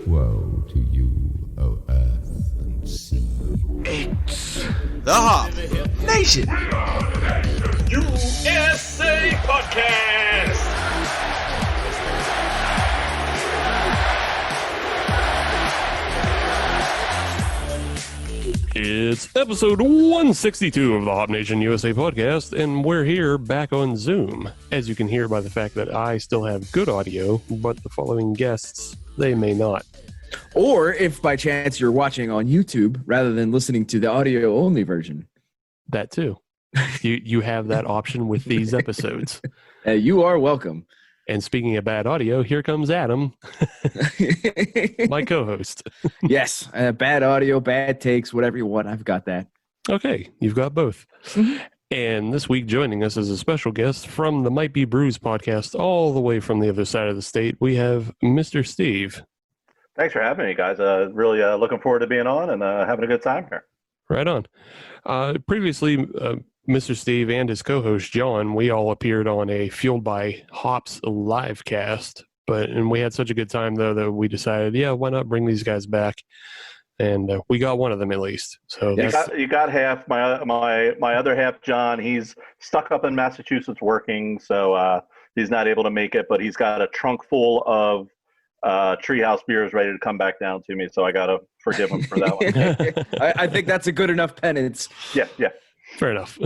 Woe to you, O earth and sea. It's the Hop Nation USA Podcast. It's episode 162 of the Hop Nation USA Podcast, and we're here back on Zoom. As you can hear by the fact that I still have good audio, but the following guests, they may not. Or if by chance you're watching on YouTube rather than listening to the audio-only version. That too. You have that option with these episodes. You are welcome. And speaking of bad audio, here comes Adam, my co-host. Yes, bad audio, bad takes, whatever you want. I've got that. Okay, you've got both. Mm-hmm. And this week joining us as a special guest from the Might Be Brews podcast, all the way from the other side of the state, we have Mr. Steve. Thanks for having me, guys. Really looking forward to being on and having a good time here. Right on. Previously, Mr. Steve and his co-host John, we all appeared on a Fueled by Hops live cast, and we had such a good time though that we decided, yeah, why not bring these guys back? And we got one of them at least. So you got half. My other half, John. He's stuck up in Massachusetts working, so he's not able to make it. But he's got a trunk full of Treehouse beers ready to come back down to me. So I gotta forgive him for that one. I think that's a good enough penance. Yeah. Fair enough.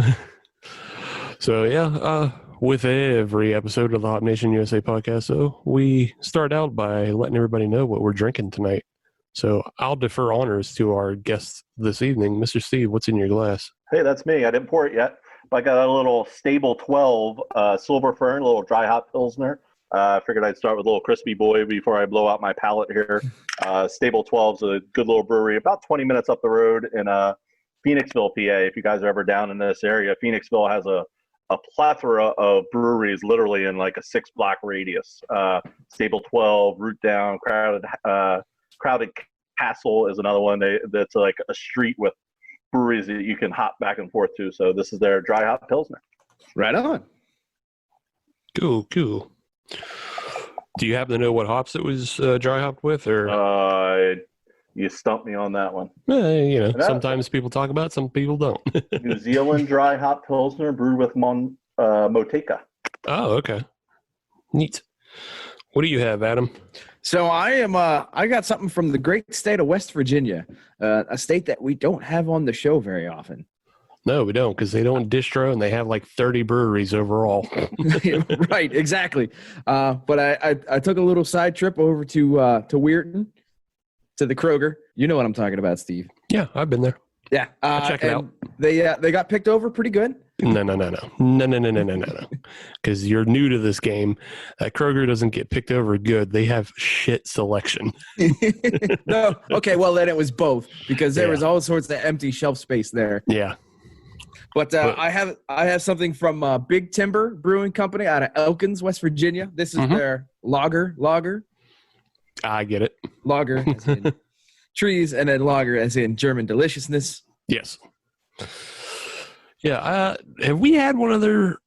So yeah, with every episode of the Hop Nation USA podcast, so we start out by letting everybody know what we're drinking tonight. So I'll defer honors to our guests this evening. Mr. Steve, what's in your glass? Hey, that's me. I didn't pour it yet, but I got a little Stable 12 Silver Fern, a little dry hop pilsner. I figured I'd start with a little crispy boy before I blow out my palate here. Stable 12's a good little brewery, about 20 minutes up the road in Phoenixville, PA. If you guys are ever down in this area, Phoenixville has a plethora of breweries literally in like a 6-block radius. Stable 12, Root Down, Crowded Castle is another one that's like a street with breweries that you can hop back and forth to. So this is their dry hop pilsner. Right on. Cool. Do you happen to know what hops it was dry hopped with, or? You stumped me on that one. Sometimes people talk about it, some people don't. New Zealand dry hop pilsner brewed with Motueka. Oh, okay. Neat. What do you have, Adam? So I got something from the great state of West Virginia, a state that we don't have on the show very often. No, we don't, because they don't distro and they have like 30 breweries overall. Right, exactly. But I took a little side trip over to Weirton, to the Kroger. You know what I'm talking about, Steve. Yeah, I've been there. Yeah. Check it out. They got picked over pretty good. No. Because you're new to this game. Kroger doesn't get picked over good. They have shit selection. No. Okay, well, then it was both, because there was all sorts of empty shelf space there. Yeah. But I have something from Big Timber Brewing Company out of Elkins, West Virginia. This is their lager. I get it. Lager as in trees, and then lager as in German deliciousness. Yes. Yeah. Have we had one of their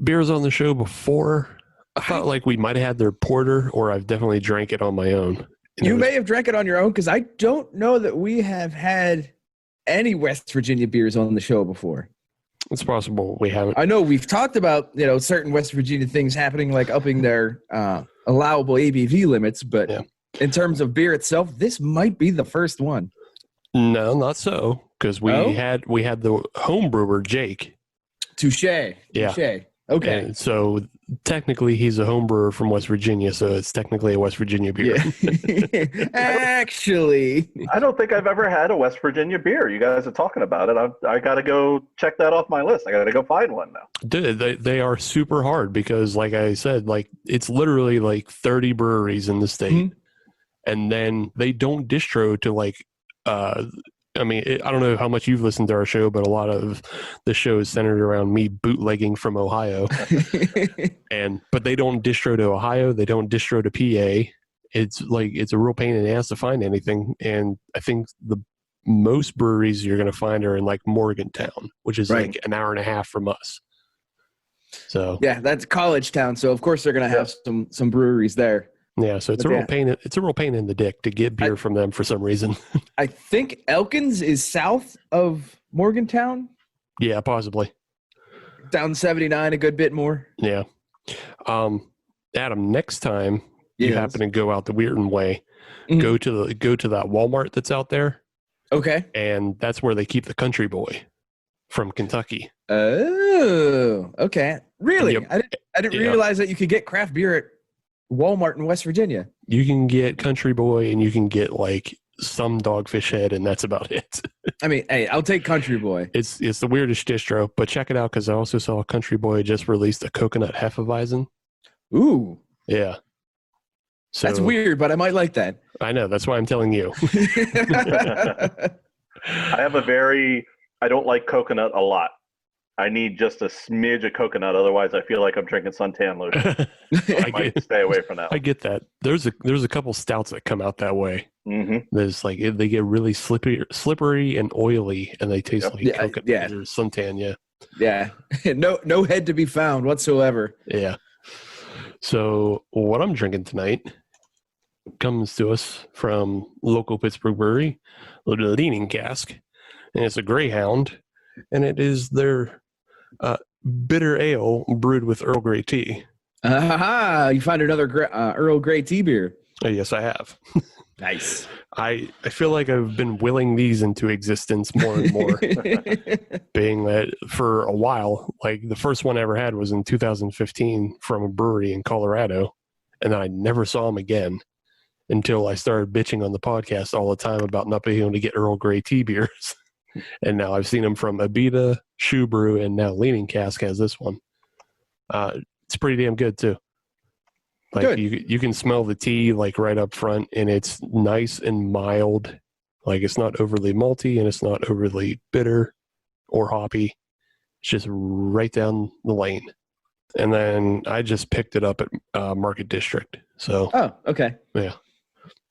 beers on the show before? I thought like we might have had their porter, or I've definitely drank it on my own. You may have drank it on your own, because I don't know that we have had any West Virginia beers on the show before. It's possible we haven't. I know we've talked about, certain West Virginia things happening, like upping their allowable ABV limits, but in terms of beer itself, this might be the first one. No, not so, because we had the home brewer Jake. Touche. Yeah. Touche. Okay. And so technically he's a home brewer from West Virginia, so it's technically a West Virginia beer. Yeah. Actually, I don't think I've ever had a West Virginia beer. You guys are talking about it. I got to go check that off my list. I got to go find one now. Dude, they are super hard, because like I said, like it's literally like 30 breweries in the state. Mm-hmm. And then they don't distro to like, I don't know how much you've listened to our show, but a lot of the show is centered around me bootlegging from Ohio. But they don't distro to Ohio. They don't distro to PA. It's a real pain in the ass to find anything. And I think the most breweries you're going to find are in like Morgantown, which is like an hour and a half from us. So yeah, that's college town. So of course they're going to have some breweries there. Yeah, so it's a real pain. It's a real pain in the dick to get beer from them for some reason. I think Elkins is south of Morgantown. Yeah, possibly. Down 79 a good bit more. Yeah. Adam, next time you happen to go out the Weirton way, go to that Walmart that's out there. Okay. And that's where they keep the Country Boy from Kentucky. Oh, okay. Really? Yep. I didn't realize that you could get craft beer at Walmart in West Virginia. You can get Country Boy and you can get like some Dogfish Head, and that's about it. I mean, hey, I'll take Country Boy. It's the weirdest distro, but check it out because I also saw Country Boy just released a coconut Hefeweizen. Ooh. Yeah. So that's weird, but I might like that. I know. That's why I'm telling you. I don't like coconut a lot. I need just a smidge of coconut. Otherwise, I feel like I'm drinking suntan lotion. So I might stay away from that. I get that. There's a couple stouts that come out that way. Mm-hmm. There's like they get really slippery and oily, and they taste like coconut or suntan. Yeah. Yeah. No head to be found whatsoever. Yeah. So what I'm drinking tonight comes to us from local Pittsburgh brewery, the Leaning Cask, and it's a Greyhound, and it is their bitter ale brewed with Earl Grey tea. You find another Earl Grey tea beer. Yes, I have. Nice. I feel like I've been willing these into existence more and more. Being that for a while, like the first one I ever had was in 2015 from a brewery in Colorado, and then I never saw them again until I started bitching on the podcast all the time about not being able to get Earl Grey tea beers. And now I've seen them from Abita, Shoe Brew, and now Leaning Cask has this one. It's pretty damn good too. Like good. You can smell the tea like right up front, and it's nice and mild. Like it's not overly malty and it's not overly bitter or hoppy. It's just right down the lane. And then I just picked it up at Market District. So okay. Yeah.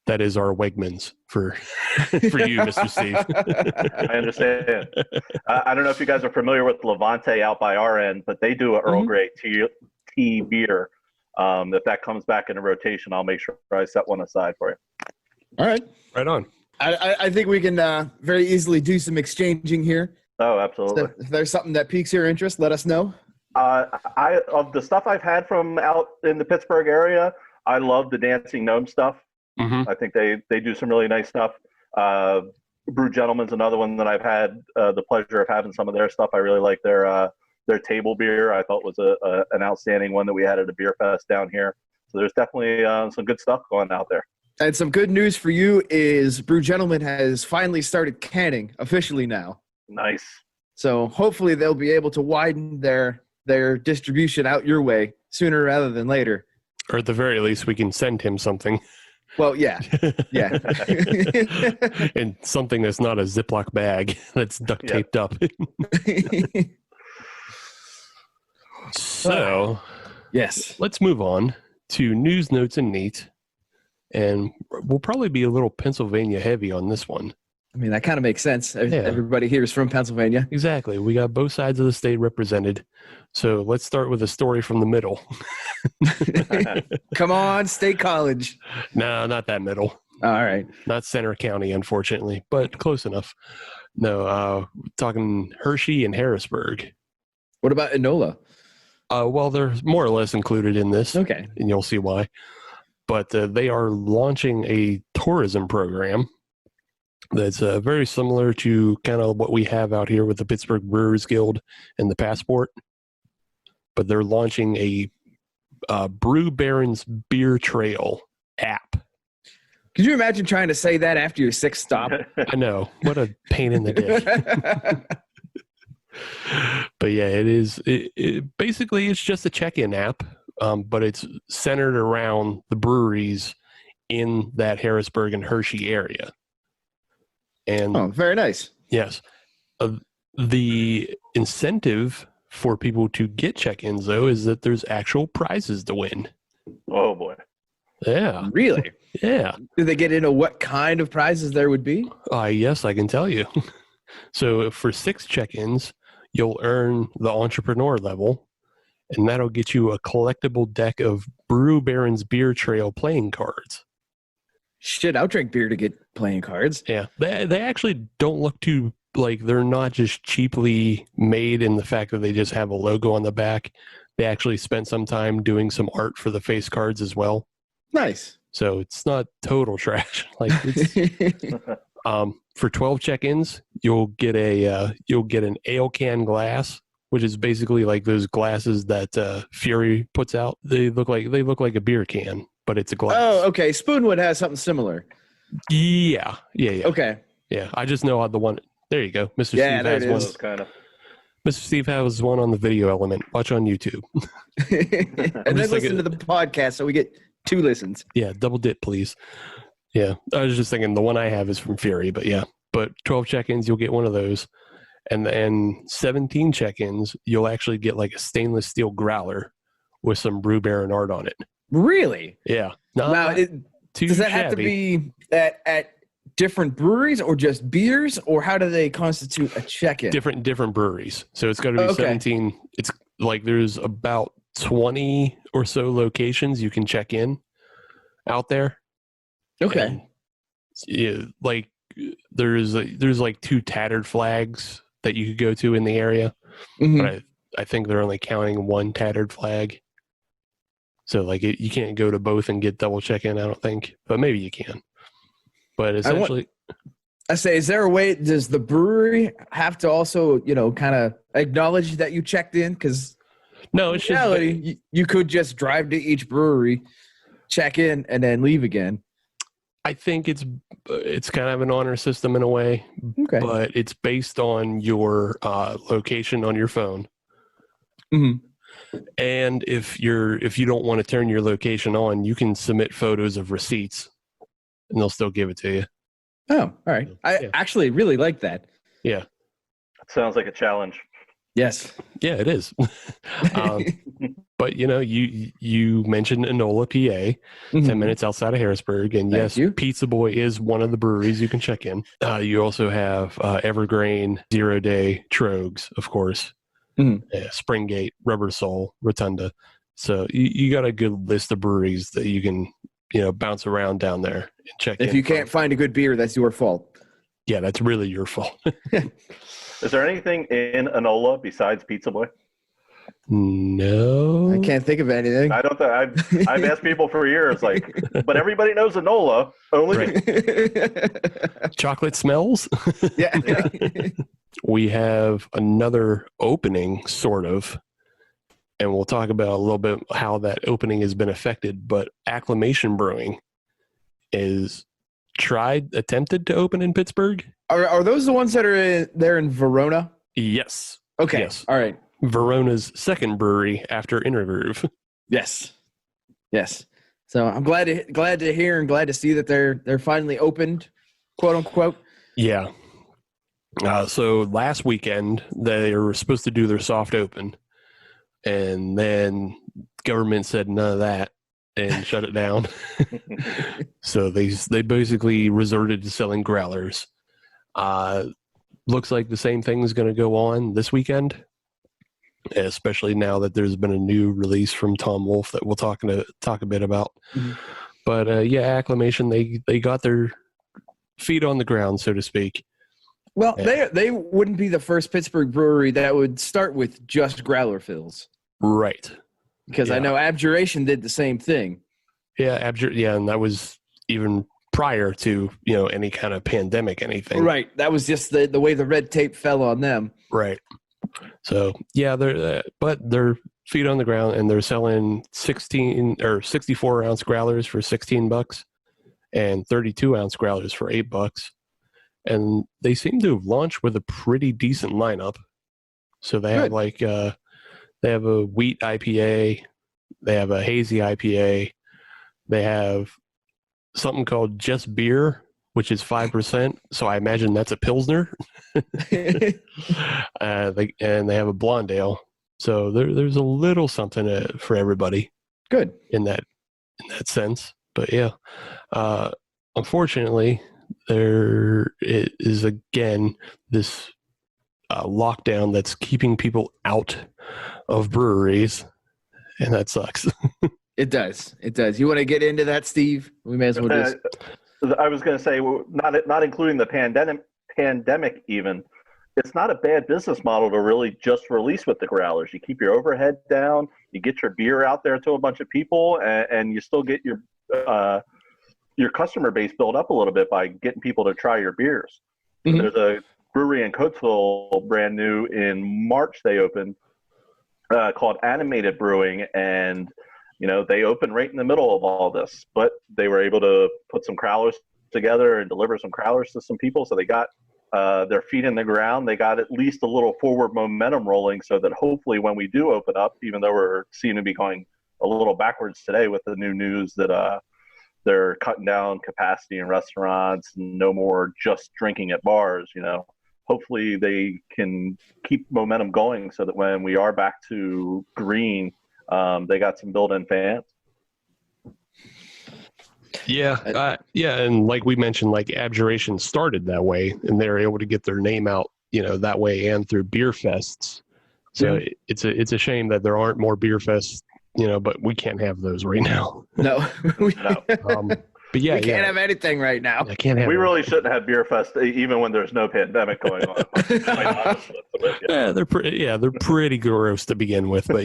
That is our Wegmans for you, Mr. Steve. I understand. I don't know if you guys are familiar with Levante out by our end, but they do an Earl Grey tea beer. If that comes back into rotation, I'll make sure I set one aside for you. All right. Right on. I think we can very easily do some exchanging here. Oh, absolutely. So if there's something that piques your interest, let us know. Of the stuff I've had from out in the Pittsburgh area, I love the Dancing Gnome stuff. Mm-hmm. I think they do some really nice stuff. Brew Gentleman's another one that I've had the pleasure of having some of their stuff. I really like their table beer. I thought was an outstanding one that we had at a beer fest down here. So there's definitely some good stuff going out there. And some good news for you is Brew Gentleman has finally started canning officially now. Nice. So hopefully they'll be able to widen their distribution out your way sooner rather than later. Or at the very least, we can send him something. Well, yeah. And something that's not a Ziploc bag that's duct taped up. So, yes, let's move on to news, notes, and neat. And we'll probably be a little Pennsylvania heavy on this one. I mean, that kind of makes sense. Everybody here is from Pennsylvania. Exactly. We got both sides of the state represented. So let's start with a story from the middle. Come on, State College. No, not that middle. All right. Not Center County, unfortunately, but close enough. No, talking Hershey and Harrisburg. What about Enola? Well, they're more or less included in this. Okay. And you'll see why. But they are launching a tourism program that's very similar to kind of what we have out here with the Pittsburgh Brewers Guild and the Passport. But they're launching a Brew Barons Beer Trail app. Could you imagine trying to say that after your sixth stop? I know. What a pain in the dick. But yeah, it is. Basically, it's just a check-in app, but it's centered around the breweries in that Harrisburg and Hershey area. And very nice. Yes. The incentive for people to get check-ins, though, is that there's actual prizes to win. Oh, boy. Yeah. Really? Yeah. Do they get into what kind of prizes there would be? Yes, I can tell you. So for 6 check-ins, you'll earn the entrepreneur level, and that'll get you a collectible deck of Brew Barons Beer Trail playing cards. Shit, I'll drink beer to get playing cards. Yeah, they actually don't look too, like, they're not just cheaply made in the fact that they just have a logo on the back. They actually spent some time doing some art for the face cards as well. Nice. So it's not total trash. Like, it's, for 12 check-ins, you'll get an ale can glass, which is basically like those glasses that Fury puts out. They look like a beer can, but it's a glass. Oh, okay. Spoonwood has something similar. Yeah. Okay. Yeah, I just know the one. There you go, Mr. Yeah, Steve there has it one. is. Kind of. Mr. Steve has one on the video element. Watch on YouTube. And then listen to the podcast so we get 2 listens. Yeah, double dip, please. Yeah, I was just thinking the one I have is from Fury, but yeah. But 12 check-ins, you'll get one of those. And then 17 check-ins, you'll actually get like a stainless steel growler with some Brew Baron art on it. Really? Yeah. Now, does that have to be at different breweries or just beers, or how do they constitute a check-in? Different breweries. So it's got to be Okay. 17. It's like there's about 20 or so locations you can check in out there. Okay. And, yeah, like there's like 2 tattered flags that you could go to in the area, Mhm. but I think they're only counting 1 tattered flag. So like you can't go to both and get double check in, I don't think, but maybe you can. But essentially, I say, is there a way? Does the brewery have to also, kind of acknowledge that you checked in? Because no, in it's just reality, you could just drive to each brewery, check in, and then leave again. I think it's kind of an honor system in a way, Okay. but it's based on your location on your phone. Mhm. And if you don't want to turn your location on, you can submit photos of receipts, and they'll still give it to you. Oh, all right. I actually really like that. Yeah. Sounds like a challenge. Yes. Yeah, it is. But you mentioned Enola, PA, 10 minutes outside of Harrisburg, and Thank yes, you. Pizza Boy is one of the breweries you can check in. You also have Evergreen, 0 Day, Trogs, of course, Springgate, Rubber Soul, Rotunda. So you got a good list of breweries that you can bounce around down there and check in. If you can't find a good beer, that's your fault. Yeah, that's really your fault. Is there anything in Enola besides Pizza Boy? No, I can't think of anything. I don't. I've asked people for years, like, but everybody knows Enola. Only Chocolate smells. Yeah. We have another opening, sort of, and we'll talk about a little bit how that opening has been affected. But Acclamation Brewing is attempted to open in Pittsburgh. Are those the ones that are there in Verona? Yes. Okay. Yes. All right. Verona's second brewery after Intergroove. Yes. So I'm glad to hear and glad to see that they're finally opened, quote unquote. Yeah. So last weekend they were supposed to do their soft open, and then government said none of that and shut it down. So they basically resorted to selling growlers. Looks like the same thing is going to go on this weekend, especially now that there's been a new release from Tom Wolfe that we'll talk a bit about. Mm-hmm. But Acclamation, they got their feet on the ground, so to speak. Well, they wouldn't be the first Pittsburgh brewery that would start with just growler fills. Right. Because I know Abjuration did the same thing. Yeah, and that was even prior to, any kind of pandemic, anything. Right. That was just the way the red tape fell on them. Right. So, they're feet on the ground, and they're selling 16 or 64 ounce growlers for $16 and 32 ounce growlers for $8. And they seem to have launched with a pretty decent lineup. So they have they have a wheat IPA, they have a hazy IPA, they have something called Just Beer, which is 5%. So I imagine that's a Pilsner. And they have a blonde ale. So there's a little something for everybody. Good in that sense. But yeah, unfortunately, there is again this lockdown that's keeping people out of breweries. and that sucks. It does. It does. You want to get into that, Steve? We may as well just. I was going to say, not including the pandemic even, it's not a bad business model to really just release with the growlers. You keep your overhead down, you get your beer out there to a bunch of people, and you still get your customer base built up a little bit by getting people to try your beers. Mm-hmm. There's a brewery in Coatesville, brand new in March, they opened, called Animated Brewing, and they opened right in the middle of all this, but they were able to put some crowlers together and deliver some crowlers to some people. So they got their feet in the ground. They got at least a little forward momentum rolling so that hopefully when we do open up, even though we're seem to be going a little backwards today with the new news that they're cutting down capacity in restaurants and no more just drinking at bars, hopefully they can keep momentum going so that when we are back to green, they got some built-in fans. Yeah, and like we mentioned, like Abjuration started that way, and they're able to get their name out, that way and through beer fests. So it's a shame that there aren't more beer fests, but we can't have those right now. No, but yeah, we can't have anything right now. I can't have. We really shouldn't have beer fest even when there's no pandemic going on. Yeah, they're pretty gross to begin with, but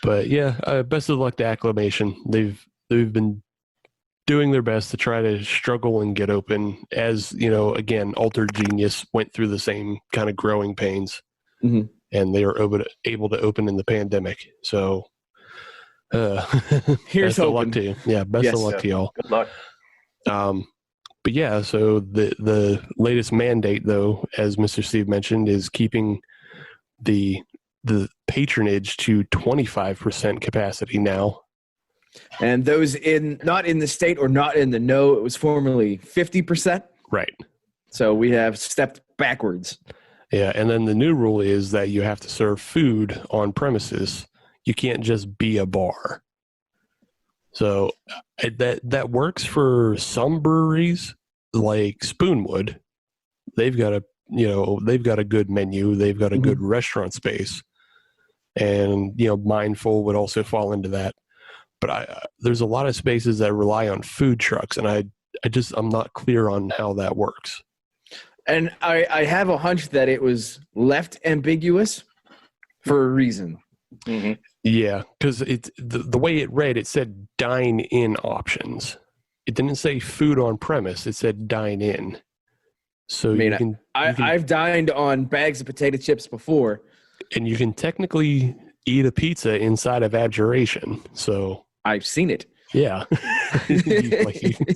But yeah, best of luck to Acclamation. They've been doing their best to try to struggle and get open. As again, Altered Genius went through the same kind of growing pains, and they are able to open in the pandemic. So here's best of luck to you. Yeah, best of luck to y'all. Good luck. But yeah, so the latest mandate, though, as Mr. Steve mentioned, is keeping the patronage to 25% capacity now. And those not in the state or not in the know, it was formerly 50%. Right. So we have stepped backwards. Yeah, and then the new rule is that you have to serve food on premises. You can't just be a bar. So that works for some breweries like Spoonwood. They've got a good menu. They've got a good restaurant space. And, Mindful would also fall into that. But there's a lot of spaces that rely on food trucks, and I'm not clear on how that works. And I have a hunch that it was left ambiguous for a reason. Mm-hmm. Yeah, because the way it read, it said dine-in options. It didn't say food on premise. It said dine-in. So I've dined on bags of potato chips before. And you can technically eat a pizza inside of Abjuration. So I've seen it. Yeah.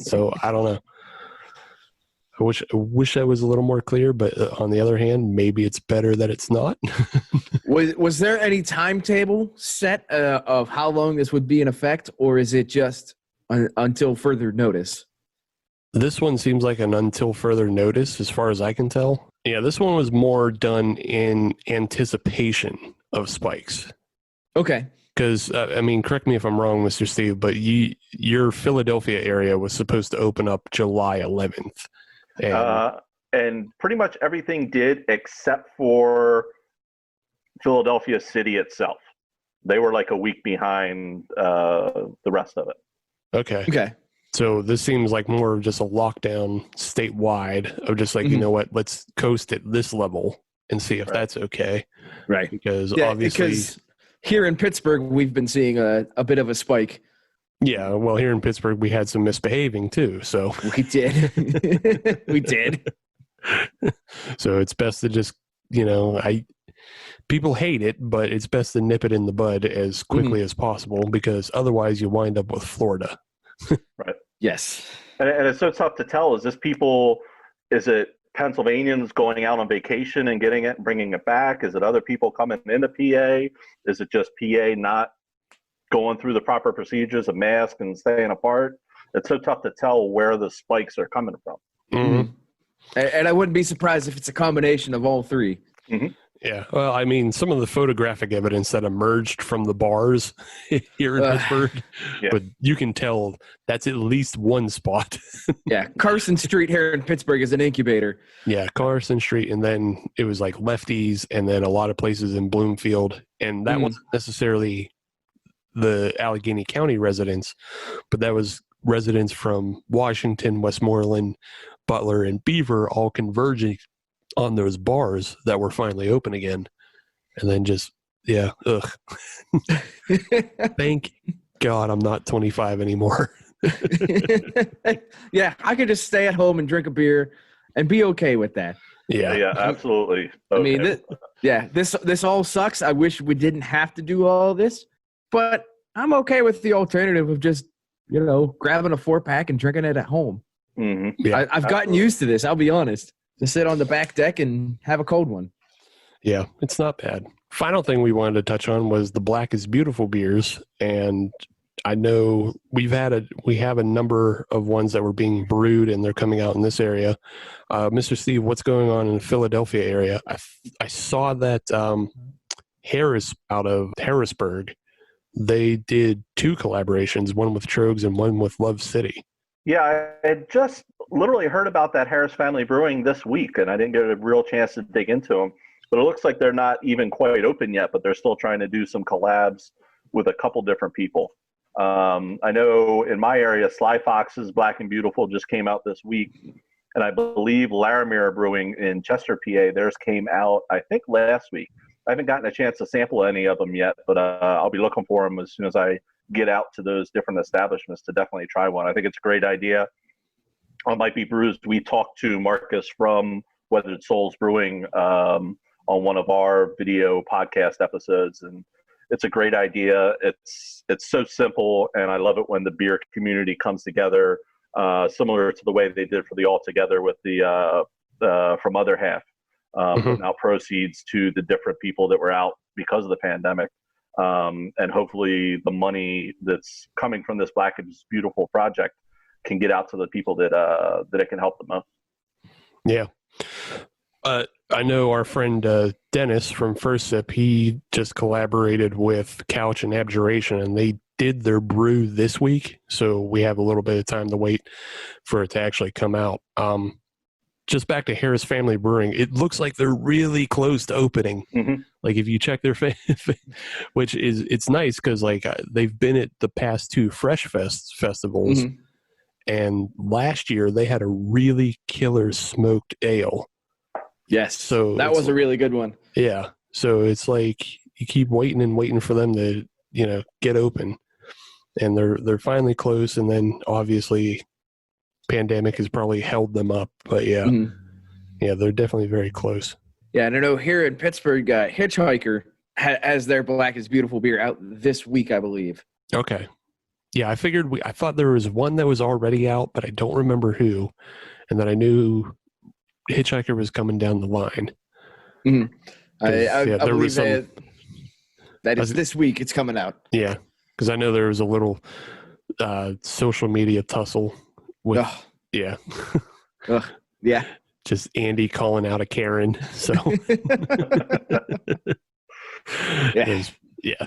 So I don't know. I wish I was a little more clear, but on the other hand, maybe it's better that it's not. Was there any timetable set of how long this would be in effect, or is it just until further notice? This one seems like an until further notice, as far as I can tell. Yeah, this one was more done in anticipation of spikes. Okay. Because, correct me if I'm wrong, Mr. Steve, but your Philadelphia area was supposed to open up July 11th. And pretty much everything did except for Philadelphia City itself. They were like a week behind the rest of it. Okay. So this seems like more of just a lockdown statewide of just like, you know what, let's coast at this level and see if that's okay. Right. Because obviously... Because here in Pittsburgh, we've been seeing a bit of a spike. Yeah, well, here in Pittsburgh, we had some misbehaving too, so... We did. We did. So it's best to just, people hate it, but it's best to nip it in the bud as quickly as possible, because otherwise you wind up with Florida. Right. Yes. And it's so tough to tell. Is it Pennsylvanians going out on vacation and getting it and bringing it back? Is it other people coming into PA? Is it just PA not going through the proper procedures of mask and staying apart? It's so tough to tell where the spikes are coming from. Mm-hmm. And I wouldn't be surprised if it's a combination of all three. Mm-hmm. Yeah. Well, I mean, some of the photographic evidence that emerged from the bars here in Pittsburgh, but you can tell that's at least one spot. Yeah. Carson Street here in Pittsburgh is an incubator. Yeah. Carson Street. And then it was like Lefties and then a lot of places in Bloomfield. And that wasn't necessarily the Allegheny County residents, but that was residents from Washington, Westmoreland, Butler, and Beaver all converging on those bars that were finally open again. And then just, thank God I'm not 25 anymore. Yeah, I could just stay at home and drink a beer and be okay with that. Yeah, absolutely. Okay. I mean, this all sucks. I wish we didn't have to do all this, but I'm okay with the alternative of just, grabbing a 4-pack and drinking it at home. Mm-hmm. Yeah, I've gotten used to this, I'll be honest. To sit on the back deck and have a cold one. Yeah, it's not bad. Final thing we wanted to touch on was the Black is Beautiful beers, and I know we have a number of ones that were being brewed, and they're coming out in this area. Mr. Steve, what's going on in the Philadelphia area? I saw that Harris out of Harrisburg, they did 2 collaborations, one with Trogs and one with Love City. Yeah, I had just literally heard about that Harris Family Brewing this week, and I didn't get a real chance to dig into them. But it looks like they're not even quite open yet, but they're still trying to do some collabs with a couple different people. I know in my area, Sly Fox's Black and Beautiful just came out this week, and I believe Laramie Brewing in Chester, PA, theirs came out, I think, last week. I haven't gotten a chance to sample any of them yet, but I'll be looking for them as soon as I get out to those different establishments to definitely try one. I think it's a great idea. On Might Be Brews, we talked to Marcus from Weathered Souls Brewing on one of our video podcast episodes, and it's a great idea. It's so simple, and I love it when the beer community comes together, similar to the way they did for the All Together with the From Other Half, putting out proceeds to the different people that were out because of the pandemic. And hopefully the money that's coming from this Black is Beautiful project can get out to the people that it can help the most. Yeah. I know our friend Dennis from First Sip, he just collaborated with Couch and Abjuration, and they did their brew this week. So we have a little bit of time to wait for it to actually come out. Just back to Harris Family Brewing, it looks like they're really close to opening. Mm-hmm. Like if you check their which is, it's nice because like they've been at the past 2 Fresh Fest festivals, and last year they had a really killer smoked ale. Yes, so that was a really good one. Yeah, so it's like you keep waiting for them to get open, and they're finally close, and then obviously pandemic has probably held them up, but yeah, they're definitely very close. Yeah, and I know here in Pittsburgh, Hitchhiker has their Black is Beautiful beer out this week, I believe. Okay. Yeah, I thought there was one that was already out, but I don't remember who, and then I knew Hitchhiker was coming down the line. Mm-hmm. I believe that is this week it's coming out. Yeah, because I know there was a little social media tussle with yeah. Just Andy calling out a Karen. So yeah.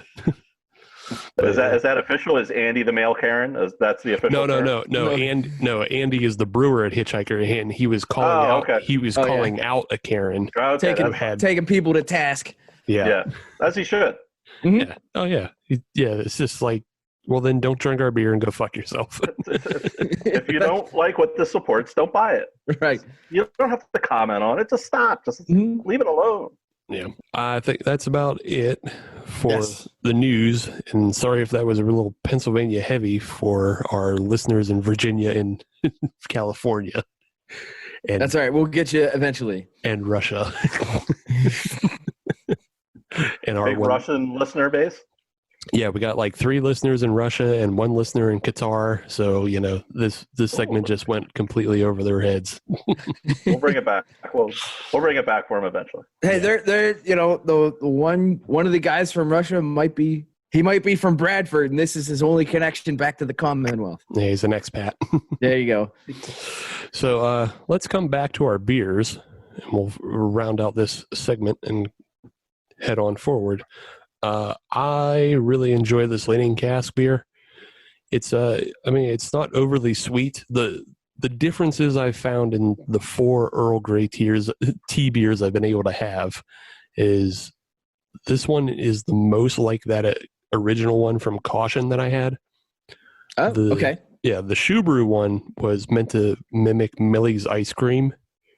Is that official? Is Andy the male Karen? That's the official? No. Andy is the brewer at Hitchhiker, and he was calling out. Okay. He was calling out a Karen, taking people to task. Yeah, as he should. Mm-hmm. Yeah. Oh yeah. It's just like, well, then don't drink our beer and go fuck yourself. If you don't like what this supports, don't buy it. Right. You don't have to comment on it. Just stop. Just leave it alone. Yeah. I think that's about it for the news. And sorry if that was a little Pennsylvania heavy for our listeners in Virginia and California. And that's all right. We'll get you eventually. And Russia. And our big Russian listener base. Yeah, we got like 3 listeners in Russia and 1 listener in Qatar. So, this segment just went completely over their heads. We'll bring it back. We'll bring it back for them eventually. Hey, they're the one of the guys from Russia might be from Bradford, and this is his only connection back to the Commonwealth. Yeah, he's an expat. There you go. So let's come back to our beers, and we'll round out this segment and head on forward. I really enjoy this Leaning Cask beer. It's it's not overly sweet. The differences I've found in the 4 Earl Grey tea beers I've been able to have is this one is the most like that original one from Caution that I had. Oh, okay. Yeah, the Shoe Brew one was meant to mimic Millie's ice cream.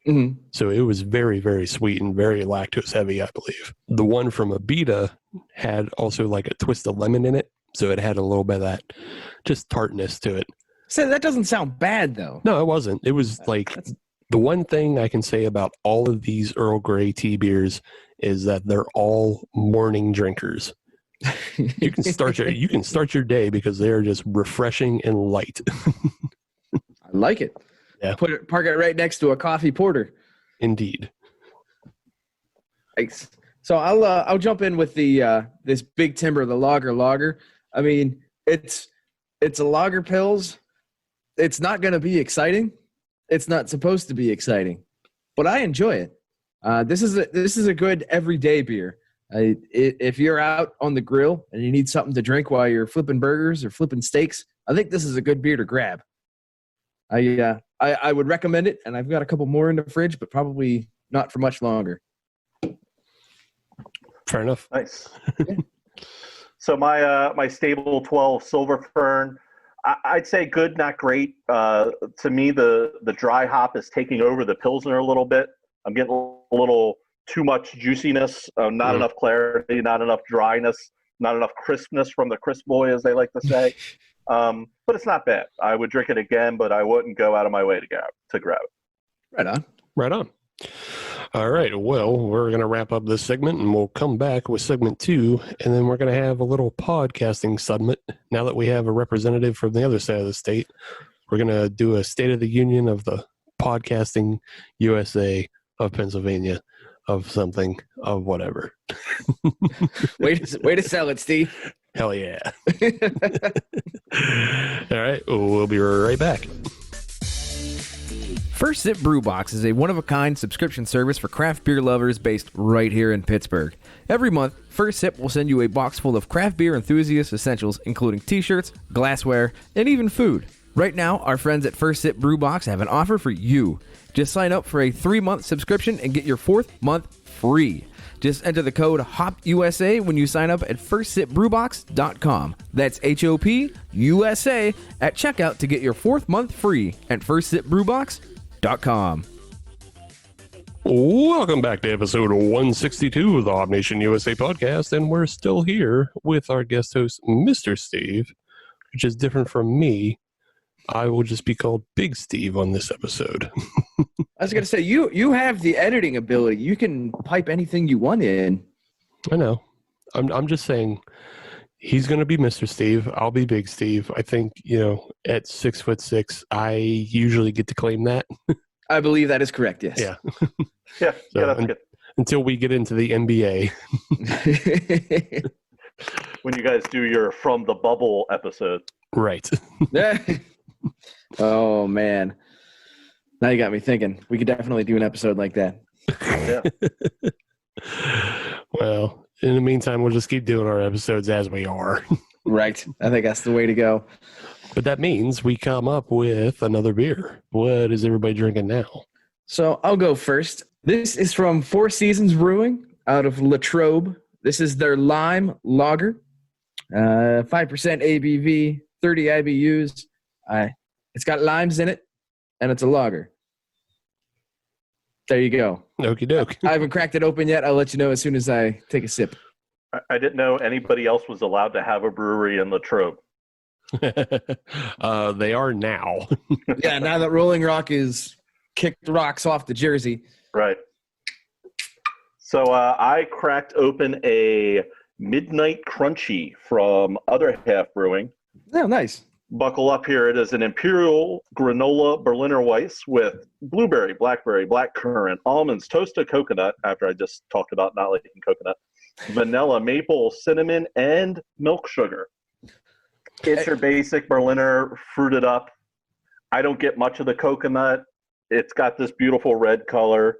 Mm-hmm. So it was very, very sweet and very lactose heavy, I believe. The one from Abita had also like a twist of lemon in it. So it had a little bit of that just tartness to it. So that doesn't sound bad, though. No, it wasn't. It was like the one thing I can say about all of these Earl Grey tea beers is that they're all morning drinkers. You can start your day because they're just refreshing and light. I like it. Yeah. Park it right next to a coffee porter. Indeed. Thanks. So I'll jump in with the this Big Timber, the lager. I mean, it's a lager pils. It's not going to be exciting. It's not supposed to be exciting, but I enjoy it. This is a good everyday beer. If you're out on the grill and you need something to drink while you're flipping burgers or flipping steaks, I think this is a good beer to grab. I would recommend it, and I've got a couple more in the fridge, but probably not for much longer. Fair enough. Nice. So my stable 12 Silver Fern, I'd say good, not great. To me, the dry hop is taking over the Pilsner a little bit. I'm getting a little too much juiciness, not enough clarity, not enough dryness, not enough crispness from the crisp boy, as they like to say. But it's not bad. I would drink it again, but I wouldn't go out of my way to grab it. Right on. Right on. All right. Well, we're going to wrap up this segment, and we'll come back with segment 2, and then we're going to have a little podcasting summit. Now that we have a representative from the other side of the state, we're going to do a State of the Union of the podcasting USA of Pennsylvania, of something, of whatever. Way to sell it, Steve. Hell yeah. All right. We'll be right back. First Sip Brew Box is a one-of-a-kind subscription service for craft beer lovers based right here in Pittsburgh. Every month, First Sip will send you a box full of craft beer enthusiast essentials, including t-shirts, glassware, and even food. Right now, our friends at First Sip Brew Box have an offer for you. Just sign up for a 3-month subscription and get your 4th month free. Just enter the code HOPUSA when you sign up at firstsipbrewbox.com. That's HOPUSA at checkout to get your 4th month free at firstsipbrewbox.com. Welcome back to episode 162 of the Hop Nation USA podcast, and we're still here with our guest host, Mr. Steve, which is different from me. I will just be called Big Steve on this episode. I was going to say, you have the editing ability. You can pipe anything you want in. I know. I'm just saying he's going to be Mr. Steve. I'll be Big Steve. I think, at 6'6", I usually get to claim that. I believe that is correct, yes. Yeah. Yeah, that's good. Until we get into the NBA. When you guys do your From the Bubble episode. Right. Oh, man. Now you got me thinking. We could definitely do an episode like that. Yeah. Well, in the meantime, we'll just keep doing our episodes as we are. Right. I think that's the way to go. But that means we come up with another beer. What is everybody drinking now? So I'll go first. This is from Four Seasons Brewing out of Latrobe. This is their lime lager. 5% ABV, 30 IBUs. It's got limes in it, and it's a lager. There you go. Okie doke. I haven't cracked it open yet. I'll let you know as soon as I take a sip. I didn't know anybody else was allowed to have a brewery in Latrobe. They are now. Yeah, now that Rolling Rock is kicked rocks off the jersey. Right. So I cracked open a Midnight Crunchy from Other Half Brewing. Oh, nice. Buckle up here. It is an Imperial Granola Berliner Weiss with blueberry, blackberry, blackcurrant, almonds, toasted coconut, after I just talked about not liking coconut, vanilla, maple, cinnamon, and milk sugar. It's your basic Berliner fruited up. I don't get much of the coconut. It's got this beautiful red color.